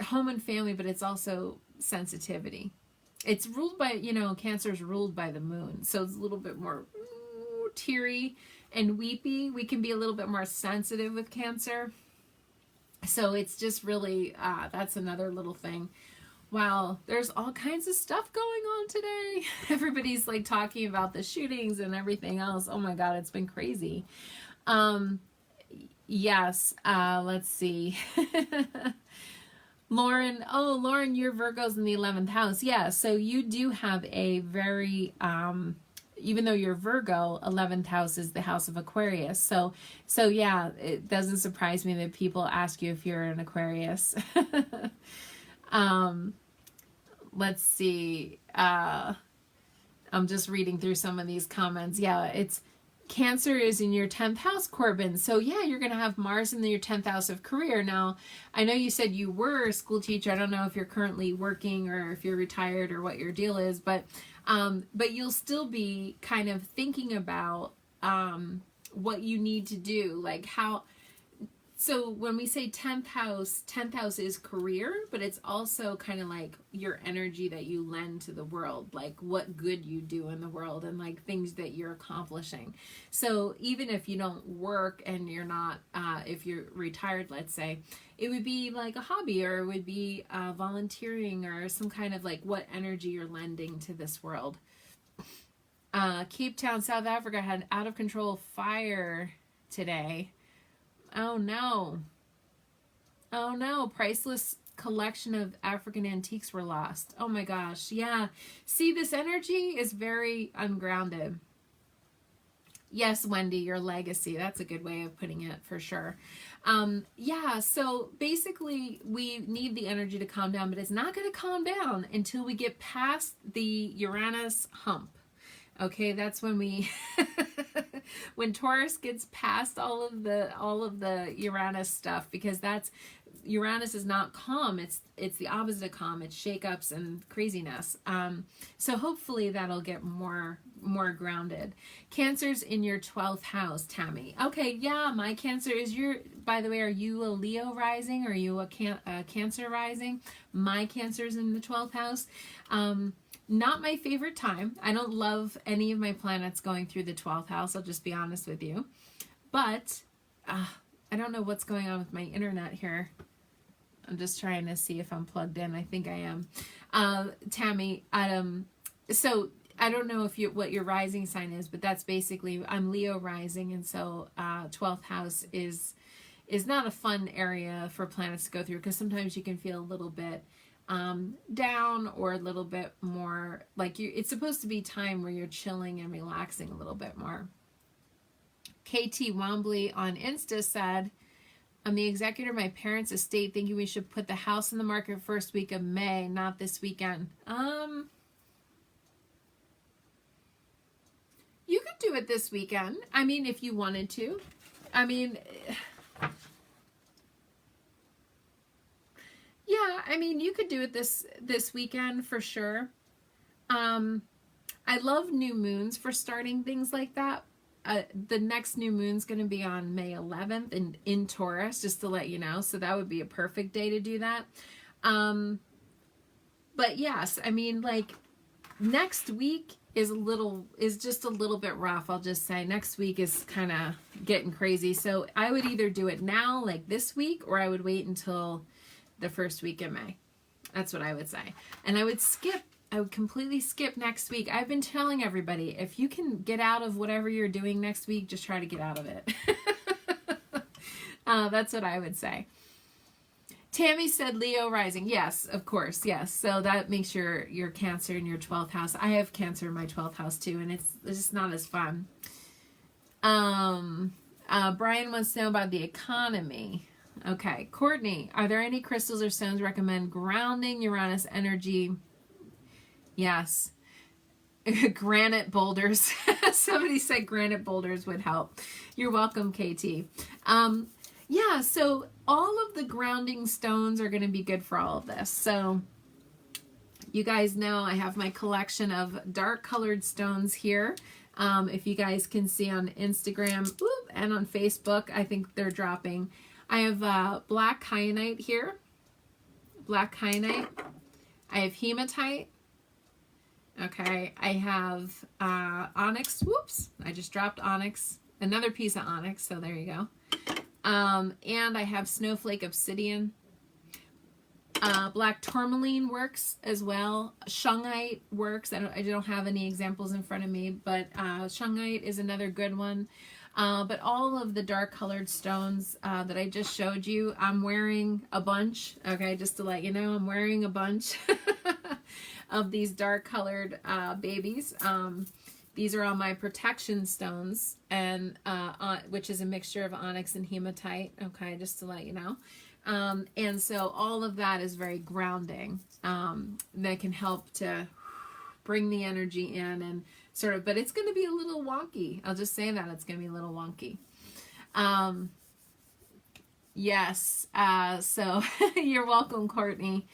home and family, but it's also sensitivity. It's ruled by, Cancer's ruled by the moon. So it's a little bit more teary and weepy. We can be a little bit more sensitive with Cancer. So it's just really, that's another little thing. Wow, there's all kinds of stuff going on today. Everybody's like talking about the shootings and everything else. Oh my God, it's been crazy. Yes, let's see. Lauren, you're Virgos in the 11th house. Yeah, so you do have a very, even though you're Virgo, 11th house is the house of Aquarius. So yeah, it doesn't surprise me that people ask you if you're an Aquarius. Let's see. I'm just reading through some of these comments. Yeah, it's Cancer is in your 10th house, Corbin. So yeah, you're going to have Mars in your 10th house of career. Now, I know you said you were a school teacher. I don't know if you're currently working or if you're retired or what your deal is, but you'll still be kind of thinking about what you need to do, like how. So when we say 10th house is career, but it's also kind of like your energy that you lend to the world, like what good you do in the world and like things that you're accomplishing. So even if you don't work and you're not, if you're retired, let's say, it would be like a hobby, or it would be volunteering, or some kind of like what energy you're lending to this world. Cape Town, South Africa had out of control fire today. Oh no. Priceless collection of African antiques were lost. Oh my gosh. Yeah. See, this energy is very ungrounded. Yes, Wendy, your legacy. That's a good way of putting it for sure. Yeah, so basically we need the energy to calm down, but it's not going to calm down until we get past the Uranus hump. Okay, that's when we when Taurus gets past all of the Uranus stuff, because that's Uranus is not calm. It's the opposite of calm. It's shakeups and craziness. So hopefully that'll get more grounded. Cancer's in your 12th house, Tammy. Okay, yeah, my Cancer is by the way, are you a Leo rising? Or are you a Cancer rising? My Cancer's in the 12th house. Not my favorite time. I don't love any of my planets going through the 12th house. I'll just be honest with you. But I don't know what's going on with my internet here. I'm just trying to see if I'm plugged in. I think I am. Tammy, so I don't know what your rising sign is, but that's basically, I'm Leo rising, and so 12th house is not a fun area for planets to go through, because sometimes you can feel a little bit down, or a little bit more like it's supposed to be time where you're chilling and relaxing a little bit more. KT Wombly on Insta said, I'm the executor of my parents' estate, thinking we should put the house in the market first week of May, not this weekend. You could do it this weekend. I mean, if you wanted to. I mean, yeah, I mean, you could do it this weekend for sure. I love new moons for starting things like that. The next new moon's going to be on May 11th in Taurus, just to let you know. So that would be a perfect day to do that. But yes, I mean, like next week is just a little bit rough. I'll just say next week is kind of getting crazy. So I would either do it now, like this week, or I would wait until the first week in May. That's what I would say. And I would completely skip next week. I've been telling everybody, if you can get out of whatever you're doing next week, just try to get out of it. That's what I would say. Tammy said Leo rising. Yes, of course. Yes. So that makes your Cancer in your 12th house. I have Cancer in my 12th house too, and it's just not as fun. Brian wants to know about the economy. Okay, Courtney, are there any crystals or stones recommend grounding Uranus energy? Yes. Granite boulders. Somebody said granite boulders would help. You're welcome, KT. Yeah, so all of the grounding stones are going to be good for all of this. So you guys know I have my collection of dark colored stones here. If you guys can see on Instagram, and on Facebook, I think they're dropping. I have black kyanite here, black kyanite. I have hematite. Okay, I have onyx. Whoops, I just dropped onyx. Another piece of onyx, so there you go. And I have snowflake obsidian. Black tourmaline works as well. Shungite works. I don't have any examples in front of me, but shungite is another good one. But all of the dark colored stones that I just showed you, I'm wearing a bunch. Okay, just to let you know, I'm wearing a bunch of these dark colored babies. These are all my protection stones, and which is a mixture of onyx and hematite. Okay, just to let you know. And so all of that is very grounding. That can help to bring the energy in and sort of, but it's going to be a little wonky. I'll just say that it's going to be a little wonky. Yes. So you're welcome, Courtney.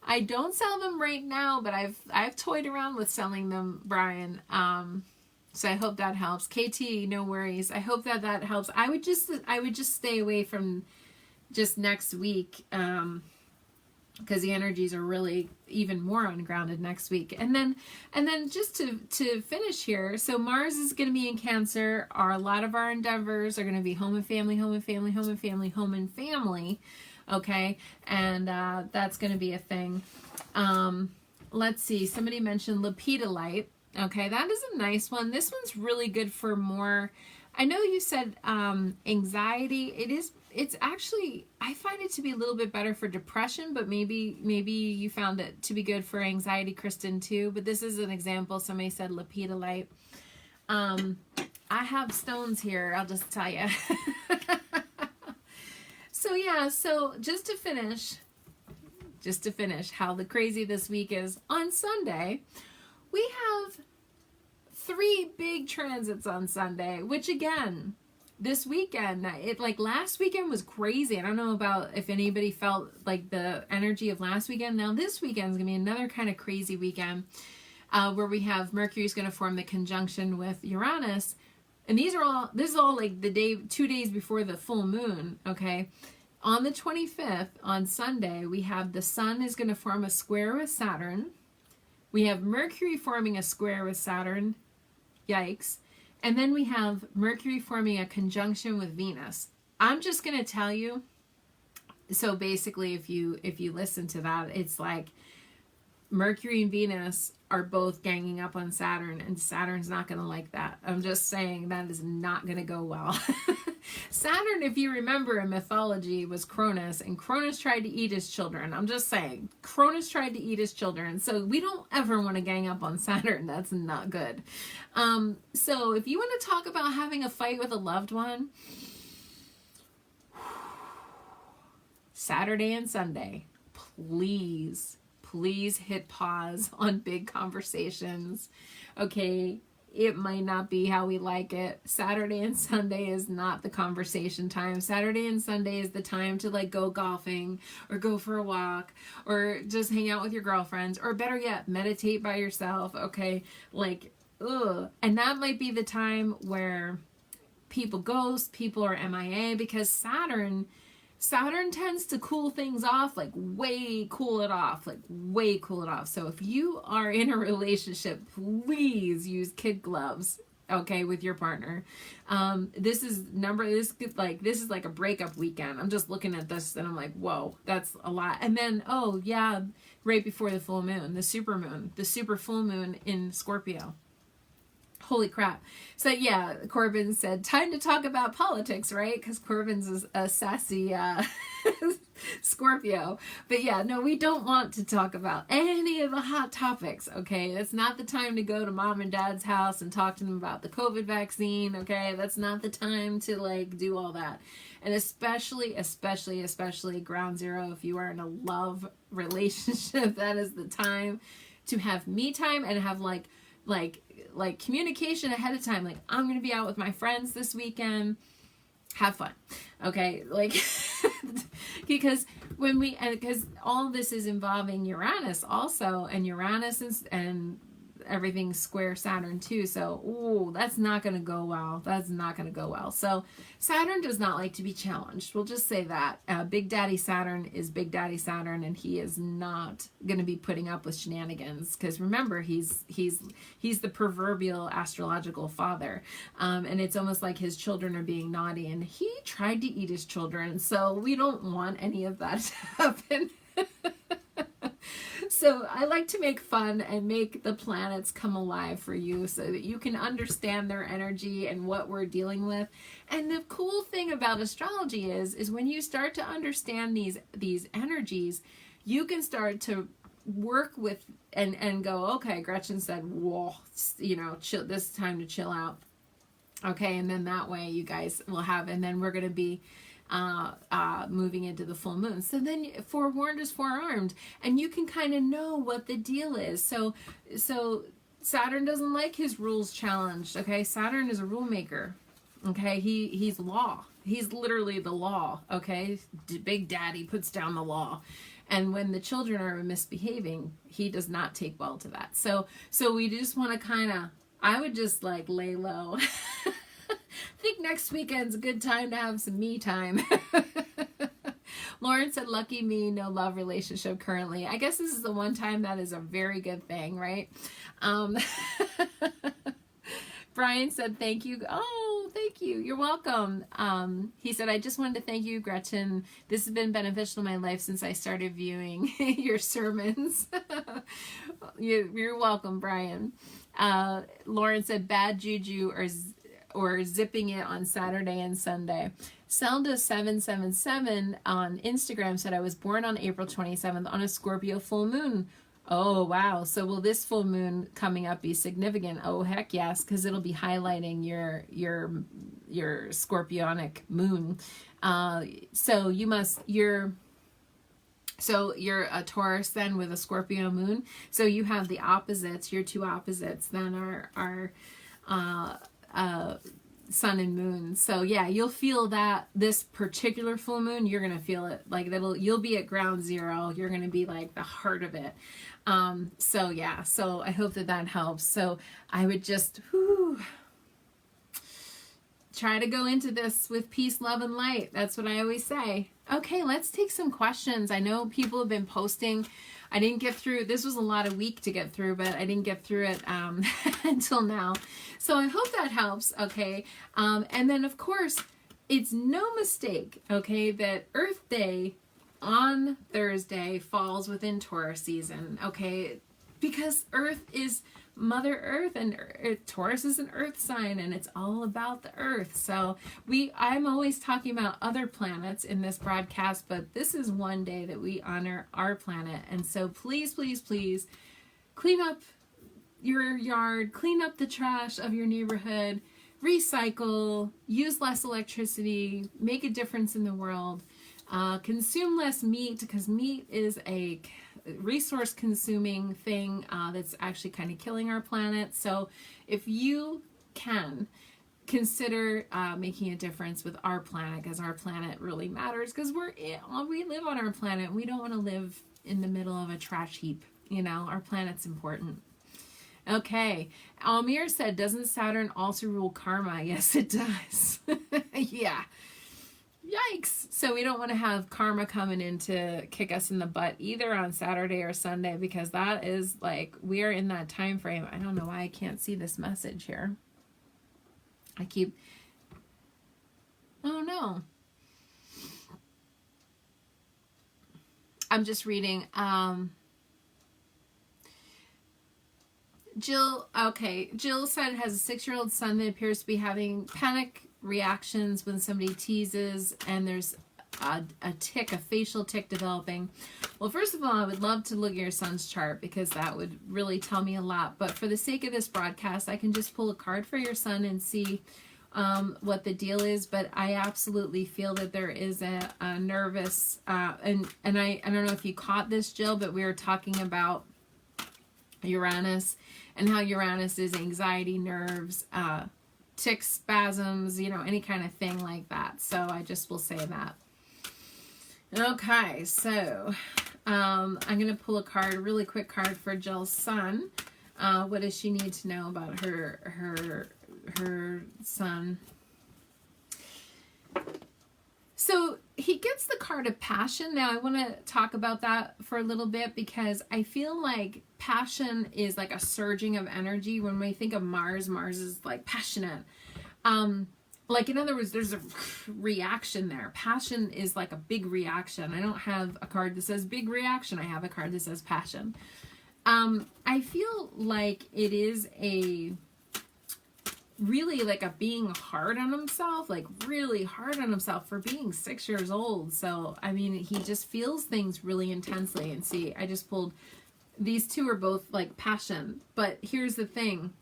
I don't sell them right now, but I've toyed around with selling them, Brian. So I hope that helps. KT, no worries. I hope that helps. I would just stay away from just next week, because the energies are really even more ungrounded next week. And then just to finish here, so Mars is going to be in Cancer. A lot of our endeavors are going to be home and family, home and family, home and family, home and family. Okay, and that's going to be a thing. Let's see. Somebody mentioned lepidolite. Okay, that is a nice one. This one's really good for more. I know you said anxiety. It's actually, I find it to be a little bit better for depression, but maybe you found it to be good for anxiety, Kristen, too. But this is an example. Somebody said lepidolite. I have stones here, I'll just tell you. So yeah, so just to finish how the crazy this week is, on Sunday, we have 3 big transits on Sunday, which again, this weekend, last weekend was crazy. I don't know about if anybody felt like the energy of last weekend. Now this weekend is going to be another kind of crazy weekend, where we have Mercury's going to form the conjunction with Uranus. And this is all like 2 days before the full moon, okay? On the 25th, on Sunday, we have the Sun is going to form a square with Saturn. We have Mercury forming a square with Saturn. Yikes. And then we have Mercury forming a conjunction with Venus. I'm just going to tell you, so basically if you listen to that, it's like Mercury and Venus are both ganging up on Saturn, and Saturn's not going to like that. I'm just saying that is not going to go well. Saturn, if you remember in mythology, was Cronus, and Cronus tried to eat his children. I'm just saying, Cronus tried to eat his children. So we don't ever want to gang up on Saturn. That's not good. So if you want to talk about having a fight with a loved one, Saturday and Sunday, please hit pause on big conversations. Okay, it might not be how we like it. Saturday and Sunday is not the conversation time. Saturday and Sunday is the time to like go golfing or go for a walk or just hang out with your girlfriends, or better yet, meditate by yourself. Okay, and that might be the time where people ghost, people are MIA, because Saturn tends to cool things off, way cool it off. So if you are in a relationship, please use kid gloves, okay, with your partner. This is like a breakup weekend. I'm just looking at this and I'm like, whoa, that's a lot. And then, right before the full moon, the super full moon in Scorpio. Holy crap. So yeah, Corbin said, time to talk about politics, right? Because Corbin's a sassy Scorpio. But yeah, no, we don't want to talk about any of the hot topics, okay? It's not the time to go to mom and dad's house and talk to them about the COVID vaccine, okay? That's not the time to do all that. And especially ground zero, if you are in a love relationship, that is the time to have me time and have like communication ahead of time. I'm going to be out with my friends this weekend. Have fun. Okay. Because because all this is involving Uranus also, and Uranus and everything's square Saturn too. So, ooh, that's not going to go well. That's not going to go well. So Saturn does not like to be challenged. We'll just say that. Big Daddy Saturn is Big Daddy Saturn, and he is not going to be putting up with shenanigans, because remember, he's the proverbial astrological father. And it's almost like his children are being naughty, and he tried to eat his children. So we don't want any of that to happen. So I like to make fun and make the planets come alive for you so that you can understand their energy and what we're dealing with. And the cool thing about astrology is when you start to understand these energies, you can start to work with and go, okay, Gretchen said, whoa, chill, this is time to chill out. Okay, and then that way you guys will have, and then we're going to be moving into the full moon. So then forewarned is forearmed, and you can kind of know what the deal is. So Saturn doesn't like his rules challenged. Okay, Saturn is a rule maker. Okay, he's law. He's literally the law. Okay, Big Daddy puts down the law. And when the children are misbehaving, he does not take well to that. So we just want to kind of, I would just like lay low. I think next weekend's a good time to have some me time. Lauren said, lucky me, no love relationship currently. I guess this is the one time that is a very good thing, right? Brian said, thank you. Oh, thank you. You're welcome. He said, I just wanted to thank you, Gretchen. This has been beneficial in my life since I started viewing your sermons. You're welcome, Brian. Lauren said, bad juju or zipping it on Saturday and Sunday. Zelda777 on Instagram said, I was born on April 27th on a Scorpio full moon. Oh, wow. So will this full moon coming up be significant? Oh, heck yes, because it'll be highlighting your Scorpionic moon. So you're a Taurus then with a Scorpio moon. So you have the opposites. Your two opposites then are sun and moon. So yeah, you'll feel that this particular full moon, you're going to feel it like you'll be at ground zero. You're going to be like the heart of it. So yeah, so I hope that helps. So I would just try to go into this with peace, love, and light. That's what I always say. Okay, let's take some questions. I know people have been posting. I didn't get through, this was a lot of week to get through, but I didn't get through it until now. So I hope that helps, okay? And then, of course, it's no mistake, okay, that Earth Day on Thursday falls within Taurus season, okay? Because Earth is Mother Earth, and Taurus is an earth sign, and it's all about the earth. So I'm always talking about other planets in this broadcast, but this is one day that we honor our planet. And so please, please, please clean up your yard, clean up the trash of your neighborhood, recycle, use less electricity, make a difference in the world, consume less meat, because meat is a resource consuming thing that's actually kind of killing our planet. So if you can consider making a difference with our planet, because our planet really matters, because we live on our planet. We don't want to live in the middle of a trash heap. Our planet's important. Okay, Almir said, doesn't Saturn also rule karma? Yes, it does. Yeah. Yikes. So we don't want to have karma coming in to kick us in the butt either on Saturday or Sunday, because that is like, we are in that time frame. I don't know why I can't see this message here. Oh no. I'm just reading. Jill said has a 6-year-old son that appears to be having panic reactions when somebody teases, and there's a facial tick developing. Well, first of all, I would love to look at your son's chart, because that would really tell me a lot. But for the sake of this broadcast, I can just pull a card for your son and see what the deal is. But I absolutely feel that there is a nervous, and I don't know if you caught this, Jill, but we were talking about Uranus and how Uranus is anxiety, nerves, tick spasms, any kind of thing like that. So I just will say that. Okay, so I'm going to pull a really quick card for Jill's son. What does she need to know about her son? So he gets the card of passion. Now I want to talk about that for a little bit, because I feel like passion is like a surging of energy. When we think of Mars, Mars is like passionate. Like, in other words, there's a reaction there. Passion is like a big reaction. I don't have a card that says big reaction. I have a card that says passion. I feel like it is really like a being hard on himself, like really hard on himself for being 6 years old. So, I mean, he just feels things really intensely. And see, I just pulled, these two are both like passion. But here's the thing.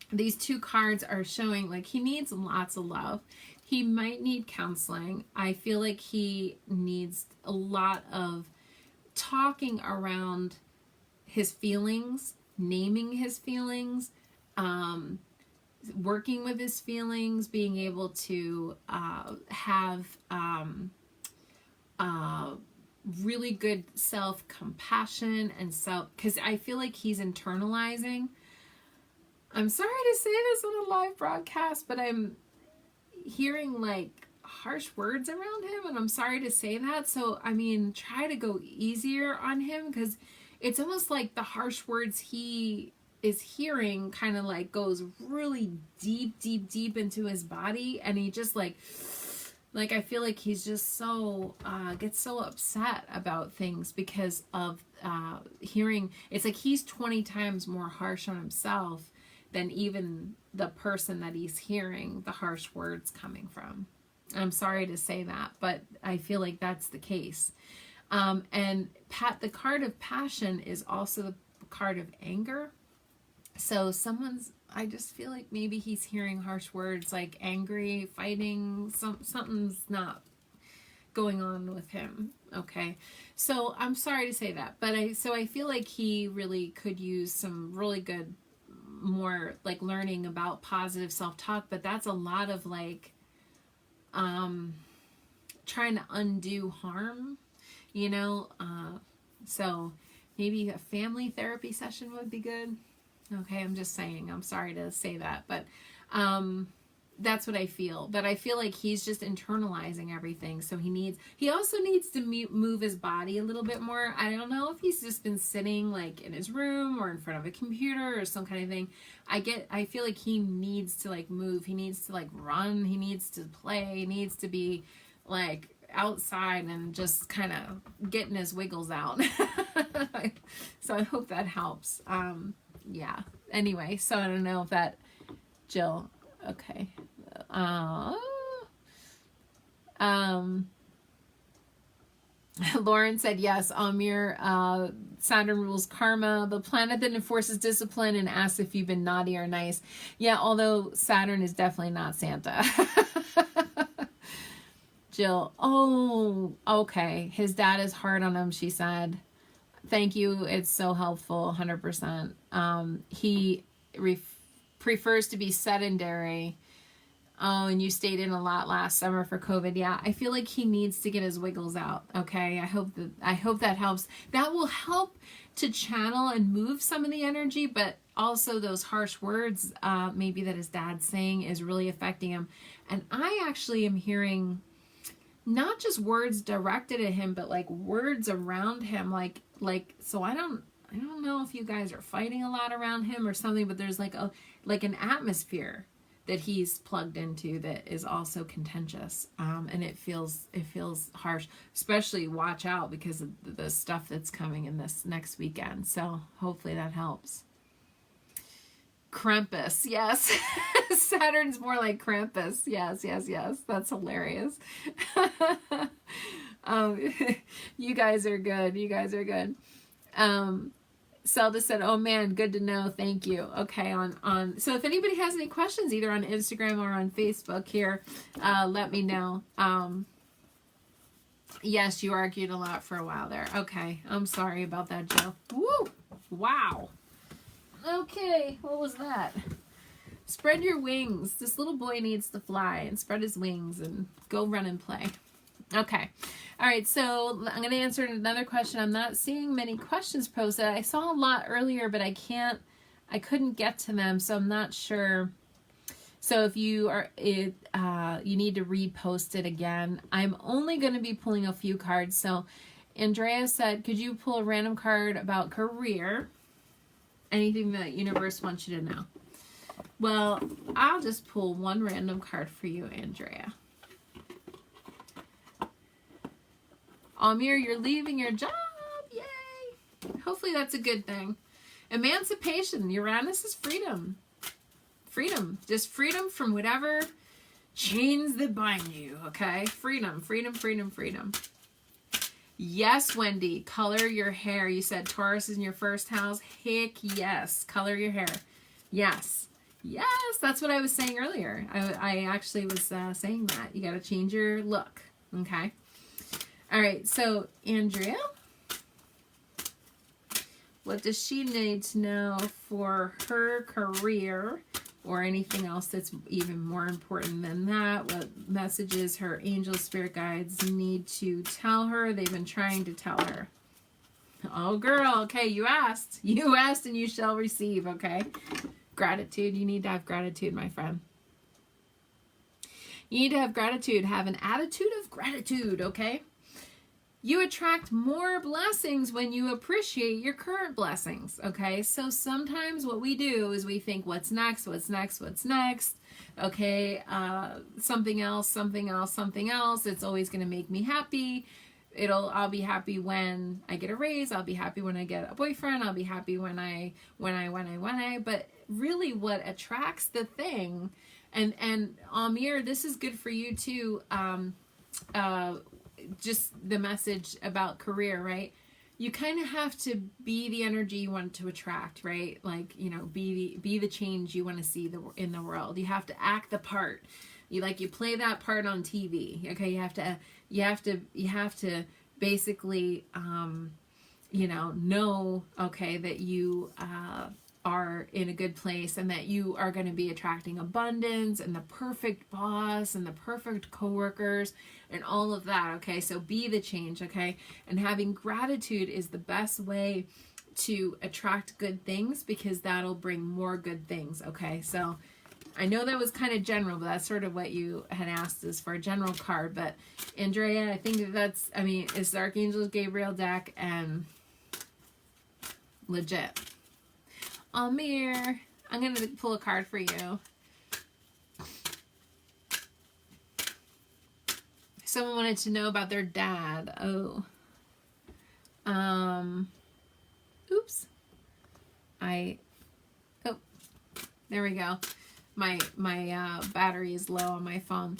These two cards are showing like he needs lots of love. He might need counseling. I feel like he needs a lot of talking around his feelings, naming his feelings, working with his feelings, being able to have really good self-compassion and because I feel like he's internalizing. I'm sorry to say this on a live broadcast, but I'm hearing like harsh words around him, and I'm sorry to say that. So, I mean, try to go easier on him, because it's almost like the harsh words he is hearing kind of like goes really deep, deep, deep into his body, and he just like I feel like he's just so gets so upset about things because of hearing. It's like he's 20 times more harsh on himself than even the person that he's hearing the harsh words coming from. I'm sorry to say that, but I feel like that's the case. And the card of passion is also the card of anger. So I just feel like maybe he's hearing harsh words like angry, fighting, something's not going on with him. Okay. So I'm sorry to say that, but I feel like he really could use some really good, more like learning about positive self-talk, but that's a lot of like trying to undo harm, so maybe a family therapy session would be good. Okay, I'm just saying, I'm sorry to say that, but that's what I feel. But I feel like he's just internalizing everything. So he also needs to move his body a little bit more. I don't know if he's just been sitting like in his room or in front of a computer or some kind of thing. I feel like he needs to like move. He needs to like run. He needs to play. He needs to be like outside and just kind of getting his wiggles out. So I hope that helps. Yeah. Anyway, so I don't know if that, Jill, okay. Lauren said yes. Amir, Saturn rules karma, the planet that enforces discipline and asks if you've been naughty or nice. Yeah, although Saturn is definitely not Santa. Jill, oh, okay. His dad is hard on him, she said. Thank you. It's so helpful. 100%. He prefers to be sedentary. Oh, and you stayed in a lot last summer for COVID. Yeah, I feel like he needs to get his wiggles out. Okay, I hope that helps. That will help to channel and move some of the energy, but also those harsh words, maybe that his dad's saying is really affecting him. And I actually am hearing not just words directed at him, but like words around him, like. So I don't know if you guys are fighting a lot around him or something, but there's like an atmosphere that he's plugged into that is also contentious, and it feels harsh. Especially watch out because of the stuff that's coming in this next weekend. So hopefully that helps. Krampus, yes. Saturn's more like Krampus. Yes. That's hilarious. You guys are good. Zelda said, oh man, good to know. Thank you. Okay. So if anybody has any questions, either on Instagram or on Facebook here, let me know. Yes, you argued a lot for a while there. Okay. I'm sorry about that, Jill. Woo! Wow. Okay. What was that? Spread your wings. This little boy needs to fly and spread his wings and go run and play. Okay. All right. So I'm going to answer another question. I'm not seeing many questions posted. I saw a lot earlier, but I couldn't get to them. So I'm not sure. So if you are, you need to repost it again. I'm only going to be pulling a few cards. So Andrea said, could you pull a random card about career? Anything that universe wants you to know. Well, I'll just pull one random card for you, Andrea. Amir, you're leaving your job. Yay. Hopefully that's a good thing. Emancipation. Uranus is freedom. Freedom. Just freedom from whatever chains that bind you, okay? Freedom, freedom, freedom, freedom. Yes, Wendy, color your hair. You said Taurus is in your first house. Heck yes. Color your hair. Yes. Yes, that's what I was saying earlier. I actually was saying that. You got to change your look, okay? All right, so Andrea, what does she need to know for her career or anything else that's even more important than that? What messages her angel spirit guides need to tell her? They've been trying to tell her. Oh, girl, okay, you asked. You asked and you shall receive, okay? Gratitude. You need to have gratitude, my friend. You need to have gratitude. Have an attitude of gratitude, okay? You attract more blessings when you appreciate your current blessings, okay? So sometimes what we do is we think, what's next, what's next, what's next? Okay, something else, something else, something else. It's always going to make me happy. I'll be happy when I get a raise. I'll be happy when I get a boyfriend. I'll be happy when I. But really what attracts the thing, and Amir, this is good for you too, just the message about career, right? You kind of have to be the energy you want to attract, right? Like, you know, be the change you want to see in the world. You have to act the part. You play that part on TV. Okay, you have to basically know okay, that you are in a good place and that you are going to be attracting abundance and the perfect boss and the perfect coworkers and all of that, okay? So be the change, okay? And having gratitude is the best way to attract good things because that'll bring more good things, okay? So I know that was kind of general, but that's sort of what you had asked is for a general card. But Andrea, I think it's the Archangel Gabriel deck and legit. Amir, I'm going to pull a card for you. Someone wanted to know about their dad. Oh. Oops. There we go. My battery is low on my phone.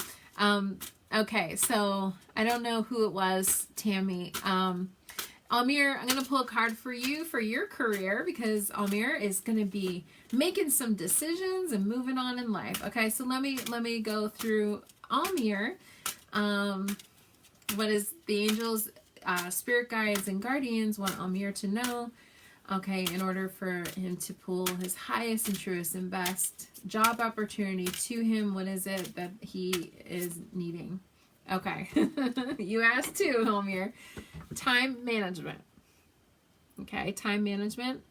Okay, so I don't know who it was, Tammy. Amir, I'm going to pull a card for you for your career because Amir is going to be making some decisions and moving on in life. Okay, so let me go through Amir. What is the angels, spirit guides, and guardians want Amir to know? Okay, in order for him to pull his highest and truest and best job opportunity to him, what is it that he is needing? Okay, you asked too, Amir. Time management. Okay, time management.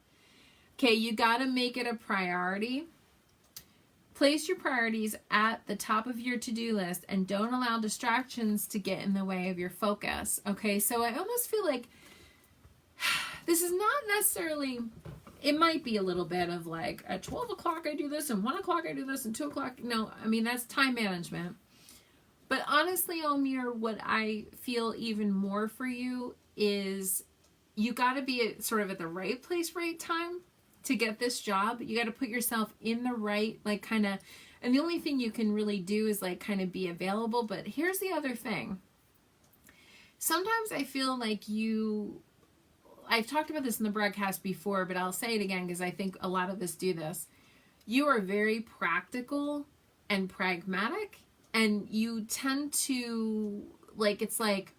Okay, you got to make it a priority. Place your priorities at the top of your to-do list and don't allow distractions to get in the way of your focus. Okay, so I almost feel like this is not necessarily, it might be a little bit of like at 12 o'clock I do this and 1 o'clock I do this and 2 o'clock. No, I mean, that's time management. But honestly, Amir, what I feel even more for you is you got to be sort of at the right place, right time to get this job. You got to put yourself in the right, like kind of, and the only thing you can really do is like kind of be available. But here's the other thing. Sometimes I feel like I've talked about this in the broadcast before, but I'll say it again because I think a lot of us do this. You are very practical and pragmatic. And you tend to, like, it's like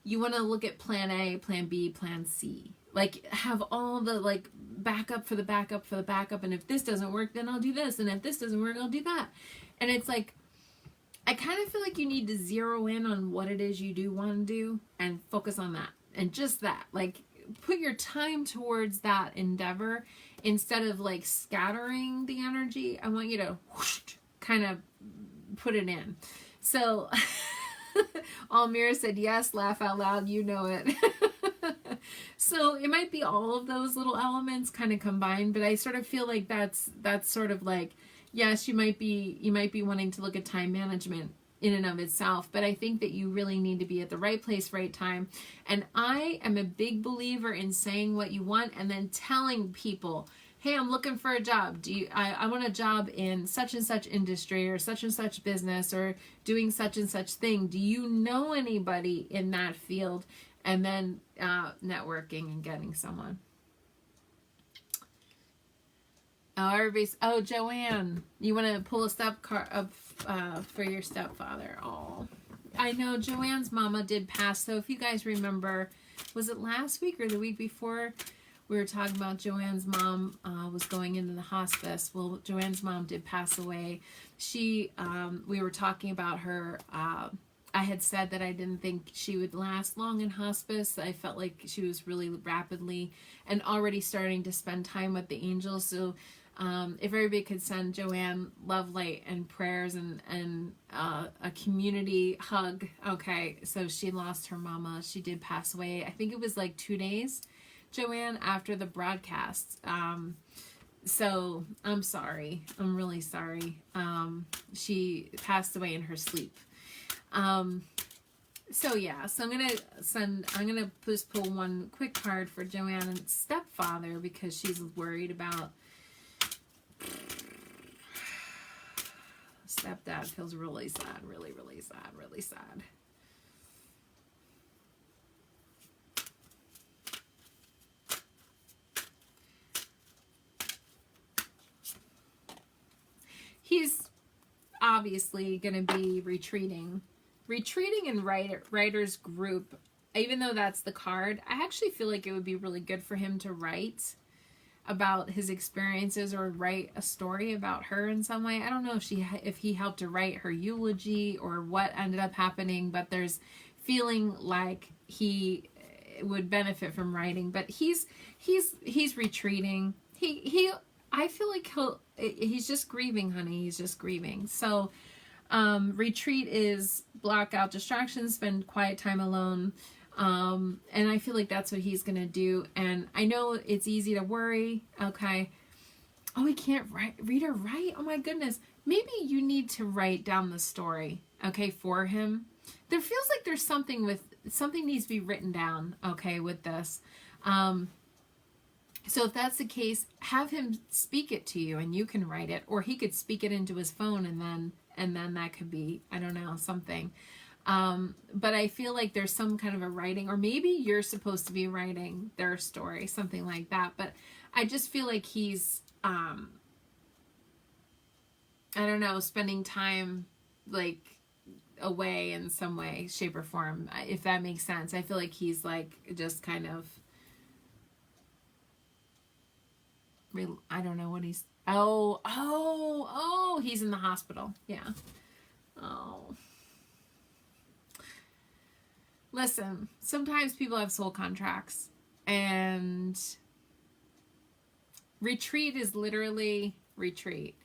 you want to look at plan A, plan B, plan C. Like, have all the, like, backup for the backup for the backup. And if this doesn't work, then I'll do this. And if this doesn't work, I'll do that. And it's like, I kind of feel like you need to zero in on what it is you do want to do and focus on that. And just that, like, put your time towards that endeavor instead of like scattering the energy. I want you to whoosh, kind of put it in. So Almira said, yes, laugh out loud, you know it. So it might be all of those little elements kind of combined, but I sort of feel like that's sort of like, yes, you might be wanting to look at time management in and of itself, but I think that you really need to be at the right place, right time. And I am a big believer in saying what you want and then telling people, hey, I'm looking for a job. I want a job in such and such industry or such business or doing such and such thing. Do you know anybody in that field? And then networking and getting someone. Oh, Joanne, you want to pull a step card up for your stepfather? Oh, I know Joanne's mama did pass. So if you guys remember, was it last week or the week before? We were talking about Joanne's mom was going into the hospice. Well, Joanne's mom did pass away. We were talking about her. I had said that I didn't think she would last long in hospice. I felt like she was really rapidly and already starting to spend time with the angels. So if everybody could send Joanne love, light, and prayers and a community hug. Okay, so she lost her mama. She did pass away. I think it was like 2 days, Joanne, after the broadcast. So I'm sorry. I'm really sorry. She passed away in her sleep. So yeah, so I'm gonna just pull one quick card for Joanne's stepfather because she's worried about stepdad. Feels really sad, really, really sad, really sad. He's obviously going to be retreating in writer's group. Even though that's the card, I actually feel like it would be really good for him to write about his experiences or write a story about her in some way. I don't know if he helped to write her eulogy or what ended up happening, but there's feeling like he would benefit from writing. But he's retreating. I feel like he's just grieving, honey. He's just grieving. So retreat is block out distractions, spend quiet time alone. And I feel like that's what he's going to do. And I know it's easy to worry. Okay. Oh, he can't read or write. Oh my goodness. Maybe you need to write down the story. Okay. For him. There feels like there's something needs to be written down. Okay. With this. So if that's the case, have him speak it to you and you can write it, or he could speak it into his phone and then that could be, I don't know, something. But I feel like there's some kind of a writing, or maybe you're supposed to be writing their story, something like that. But I just feel like he's, I don't know, spending time like away in some way, shape or form, if that makes sense. I feel like he's like just kind of, I don't know what he's, he's in the hospital. Yeah. Oh. Listen, sometimes people have soul contracts, and retreat is literally retreat.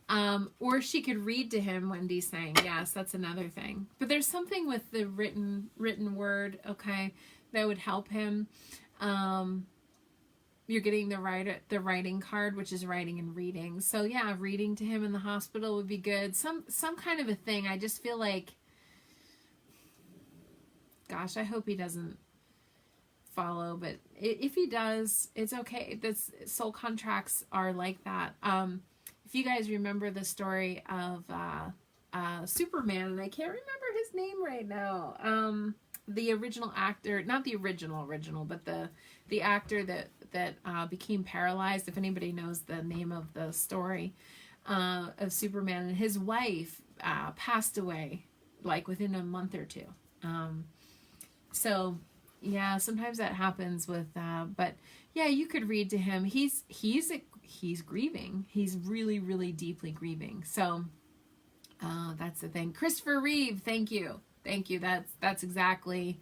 Or she could read to him, Wendy's saying. Yes, that's another thing. But there's something with the written word, okay, that would help him. You're getting the writing card, which is writing and reading. So yeah, reading to him in the hospital would be good. Some kind of a thing. I just feel like, gosh, I hope he doesn't follow, but if he does, it's okay. That's soul contracts are like that. If you guys remember the story of Superman, and I can't remember his name right now. The original actor, not the original, but the actor that became paralyzed. If anybody knows the name of the story of Superman, and his wife passed away like within a month or two. So yeah, sometimes that happens with, but yeah, you could read to him. He's grieving. He's really, really deeply grieving. So, Oh, that's the thing. Christopher Reeve, thank you. Thank you. That's exactly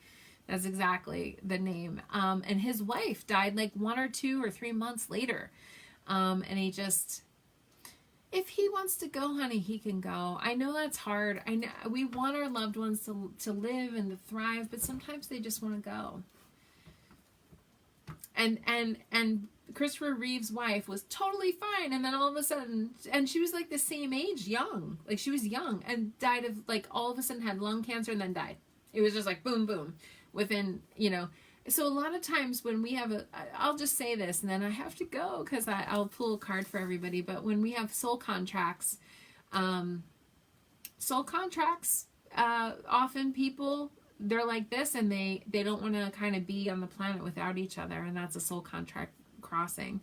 the name. And his wife died like 1 or 2 or 3 months later. And he just, if he wants to go, honey, he can go. I know that's hard. I know we want our loved ones to live and to thrive, but sometimes they just want to go. And Christopher Reeve's wife was totally fine, and then all of a sudden, and she was like the same age, young, like she was young, and died of, like, all of a sudden had lung cancer and then died. It was just like boom, boom, within, you know. So a lot of times when we have I'll just say this, and then I have to go because I'll pull a card for everybody. But when we have soul contracts, often people, they're like this, and they don't want to kind of be on the planet without each other, and that's a soul contract crossing.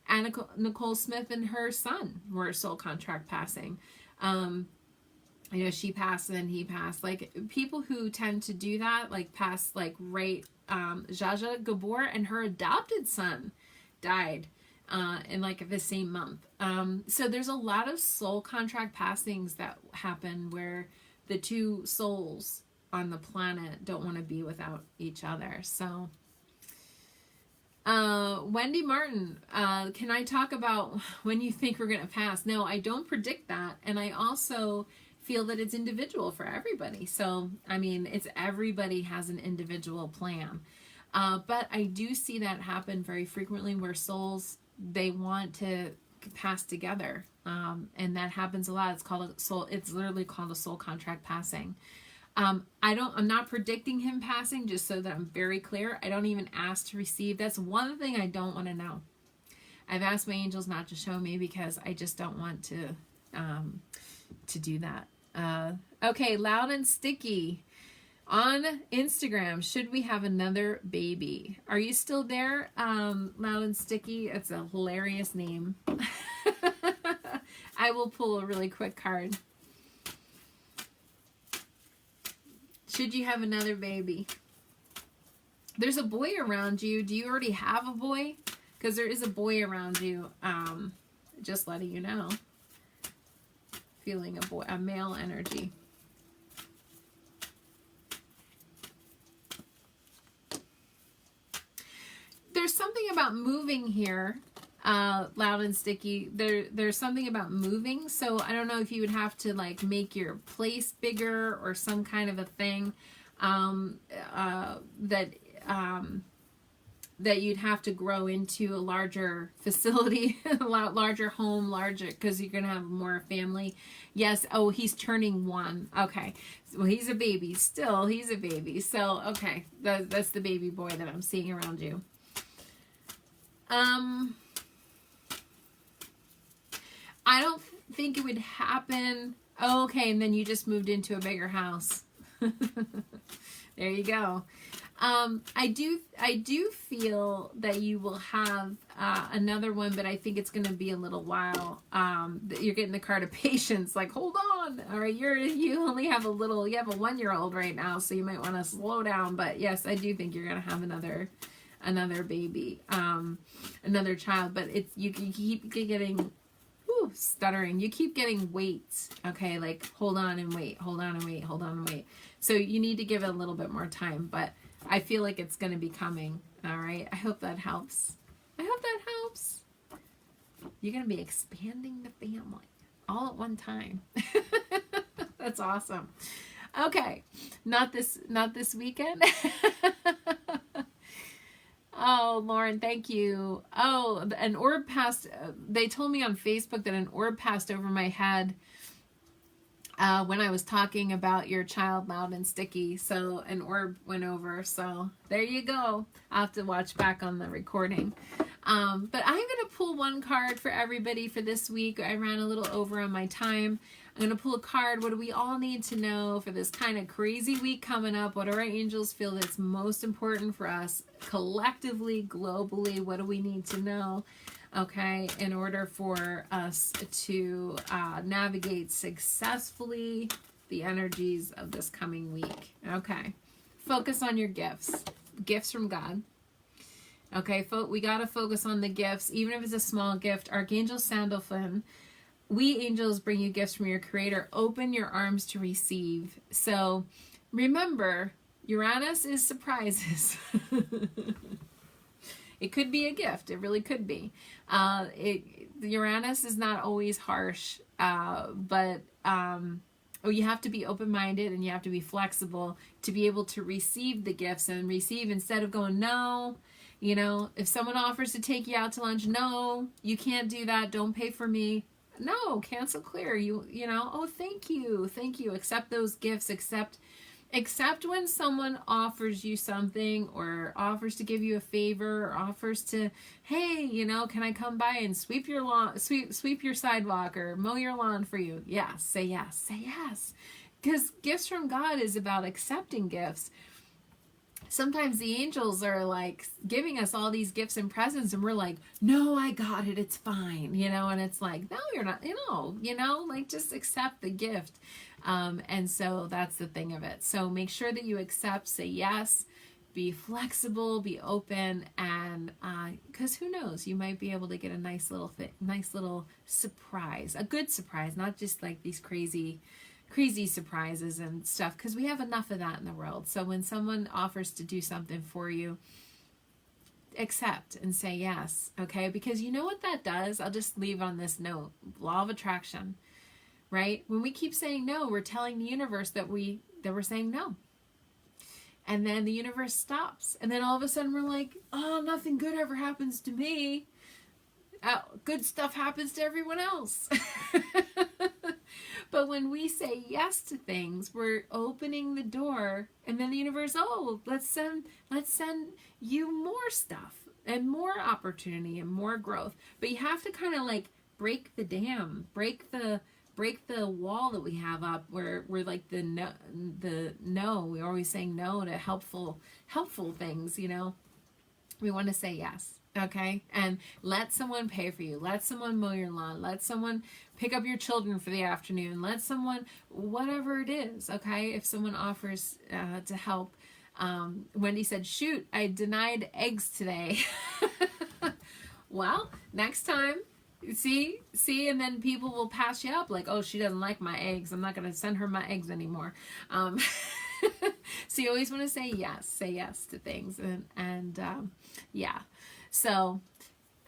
And Nicole Smith and her son were soul contract passing. You know, she passed and then he passed. Like, people who tend to do that, like, pass, like, right, Zsa Gabor and her adopted son died in, like, the same month. So there's a lot of soul contract passings that happen where the two souls on the planet don't want to be without each other. So Wendy Martin, can I talk about when you think we're going to pass? No, I don't predict that. And I also feel that it's individual for everybody. So, I mean, everybody has an individual plan. But I do see that happen very frequently where souls, they want to pass together. And that happens a lot. It's literally called a soul contract passing. I'm not predicting him passing, just so that I'm very clear. I don't even ask to receive. That's one thing I don't want to know. I've asked my angels not to show me because I just don't want to do that. Okay, Loud and Sticky on Instagram. Should we have another baby? Are you still there? Loud and Sticky. It's a hilarious name. I will pull a really quick card. Should you have another baby? There's a boy around you. Do you already have a boy? Because there is a boy around you. Just letting you know. Feeling a male energy. There's something about moving here, Loud and Sticky. There's something about moving. So I don't know if you would have to, like, make your place bigger or some kind of a thing that you'd have to grow into a larger facility, a larger home, because you're going to have more family. Yes. Oh, he's turning 1. Okay. Well, he's a baby. Still, he's a baby. So, okay. That's the baby boy that I'm seeing around you. I don't think it would happen. Oh, okay. And then you just moved into a bigger house. There you go. I do feel that you will have another one, but I think it's going to be a little while. You're getting the card of patience, like, hold on. All right, you only have a 1-year-old right now, so you might want to slow down. But yes, I do think you're going to have another baby, another child. But you keep getting stuttering. You keep getting waits. Okay, like, hold on and wait, hold on and wait, hold on and wait. So you need to give it a little bit more time, but I feel like it's going to be coming. All right. I hope that helps. You're going to be expanding the family all at one time. That's awesome. Okay. Not this weekend. Oh, Lauren, thank you. Oh, an orb passed. They told me on Facebook that an orb passed over my head when I was talking about your child, Loud and Sticky. So an orb went over. So there you go. I'll have to watch back on the recording. But I'm going to pull one card for everybody for this week. I ran a little over on my time. I'm going to pull a card. What do we all need to know for this kind of crazy week coming up? What do our angels feel that's most important for us collectively, globally? What do we need to know? Okay, in order for us to navigate successfully the energies of this coming week. Okay, focus on your gifts. Gifts from God. Okay, we got to focus on the gifts, even if it's a small gift. Archangel Sandalphon We angels bring you gifts from your creator. Open your arms to receive. So remember, Uranus is surprises. It could be a gift. It really could be. Uranus is not always harsh, but you have to be open-minded and you have to be flexible to be able to receive the gifts and receive instead of going, no. You know, if someone offers to take you out to lunch, no, you can't do that. Don't pay for me. No, cancel, clear. You know, oh, thank you. Accept those gifts. Accept when someone offers you something or offers to give you a favor or offers to, hey, you know, can I come by and sweep your lawn, sweep your sidewalk or mow your lawn for you? Yes, say yes, say yes. Because gifts from God is about accepting gifts. Sometimes the angels are like giving us all these gifts and presents and we're like, no, I got it, it's fine, you know, and it's like, no, you're not, you know, like just accept the gift. And so that's the thing of it. So make sure that you accept, say yes, be flexible, be open, and because who knows, you might be able to get a nice little surprise, a good surprise, not just like these crazy surprises and stuff, because we have enough of that in the world. So when someone offers to do something for you, accept and say yes, okay? Because you know what that does? I'll just leave on this note. Law of attraction, right? When we keep saying no, we're telling the universe that we're saying no. And then the universe stops. And then all of a sudden we're like, oh, nothing good ever happens to me. Good stuff happens to everyone else. But when we say yes to things, we're opening the door, and then the universe, oh, let's send you more stuff and more opportunity and more growth. But you have to kind of like break the dam, break the wall that we have up where we're like the no, we're always saying no to helpful things, you know. We want to say yes. Okay, and let someone pay for you. Let someone mow your lawn. Let someone pick up your children for the afternoon. Let someone, whatever it is, okay? If someone offers to help. Wendy said, shoot, I denied eggs today. Well, next time, see, and then people will pass you up like, oh, she doesn't like my eggs. I'm not going to send her my eggs anymore. So you always want to say yes to things. And yeah. So,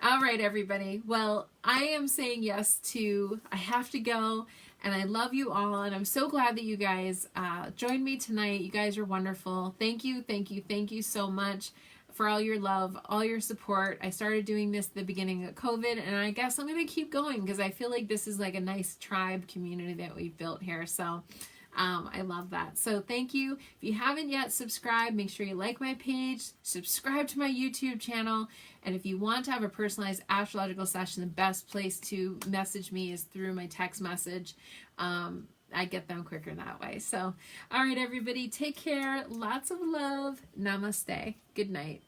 all right, everybody. Well, I am saying yes to, I have to go, and I love you all, and I'm so glad that you guys joined me tonight. You guys are wonderful. Thank you so much for all your love, all your support. I started doing this at the beginning of COVID, and I guess I'm going to keep going because I feel like this is like a nice tribe community that we've built here. So, I love that. So thank you. If you haven't yet subscribed, make sure you like my page, subscribe to my YouTube channel, and if you want to have a personalized astrological session, the best place to message me is through my text message. I get them quicker that way. So, all right, everybody, take care. Lots of love. Namaste. Good night.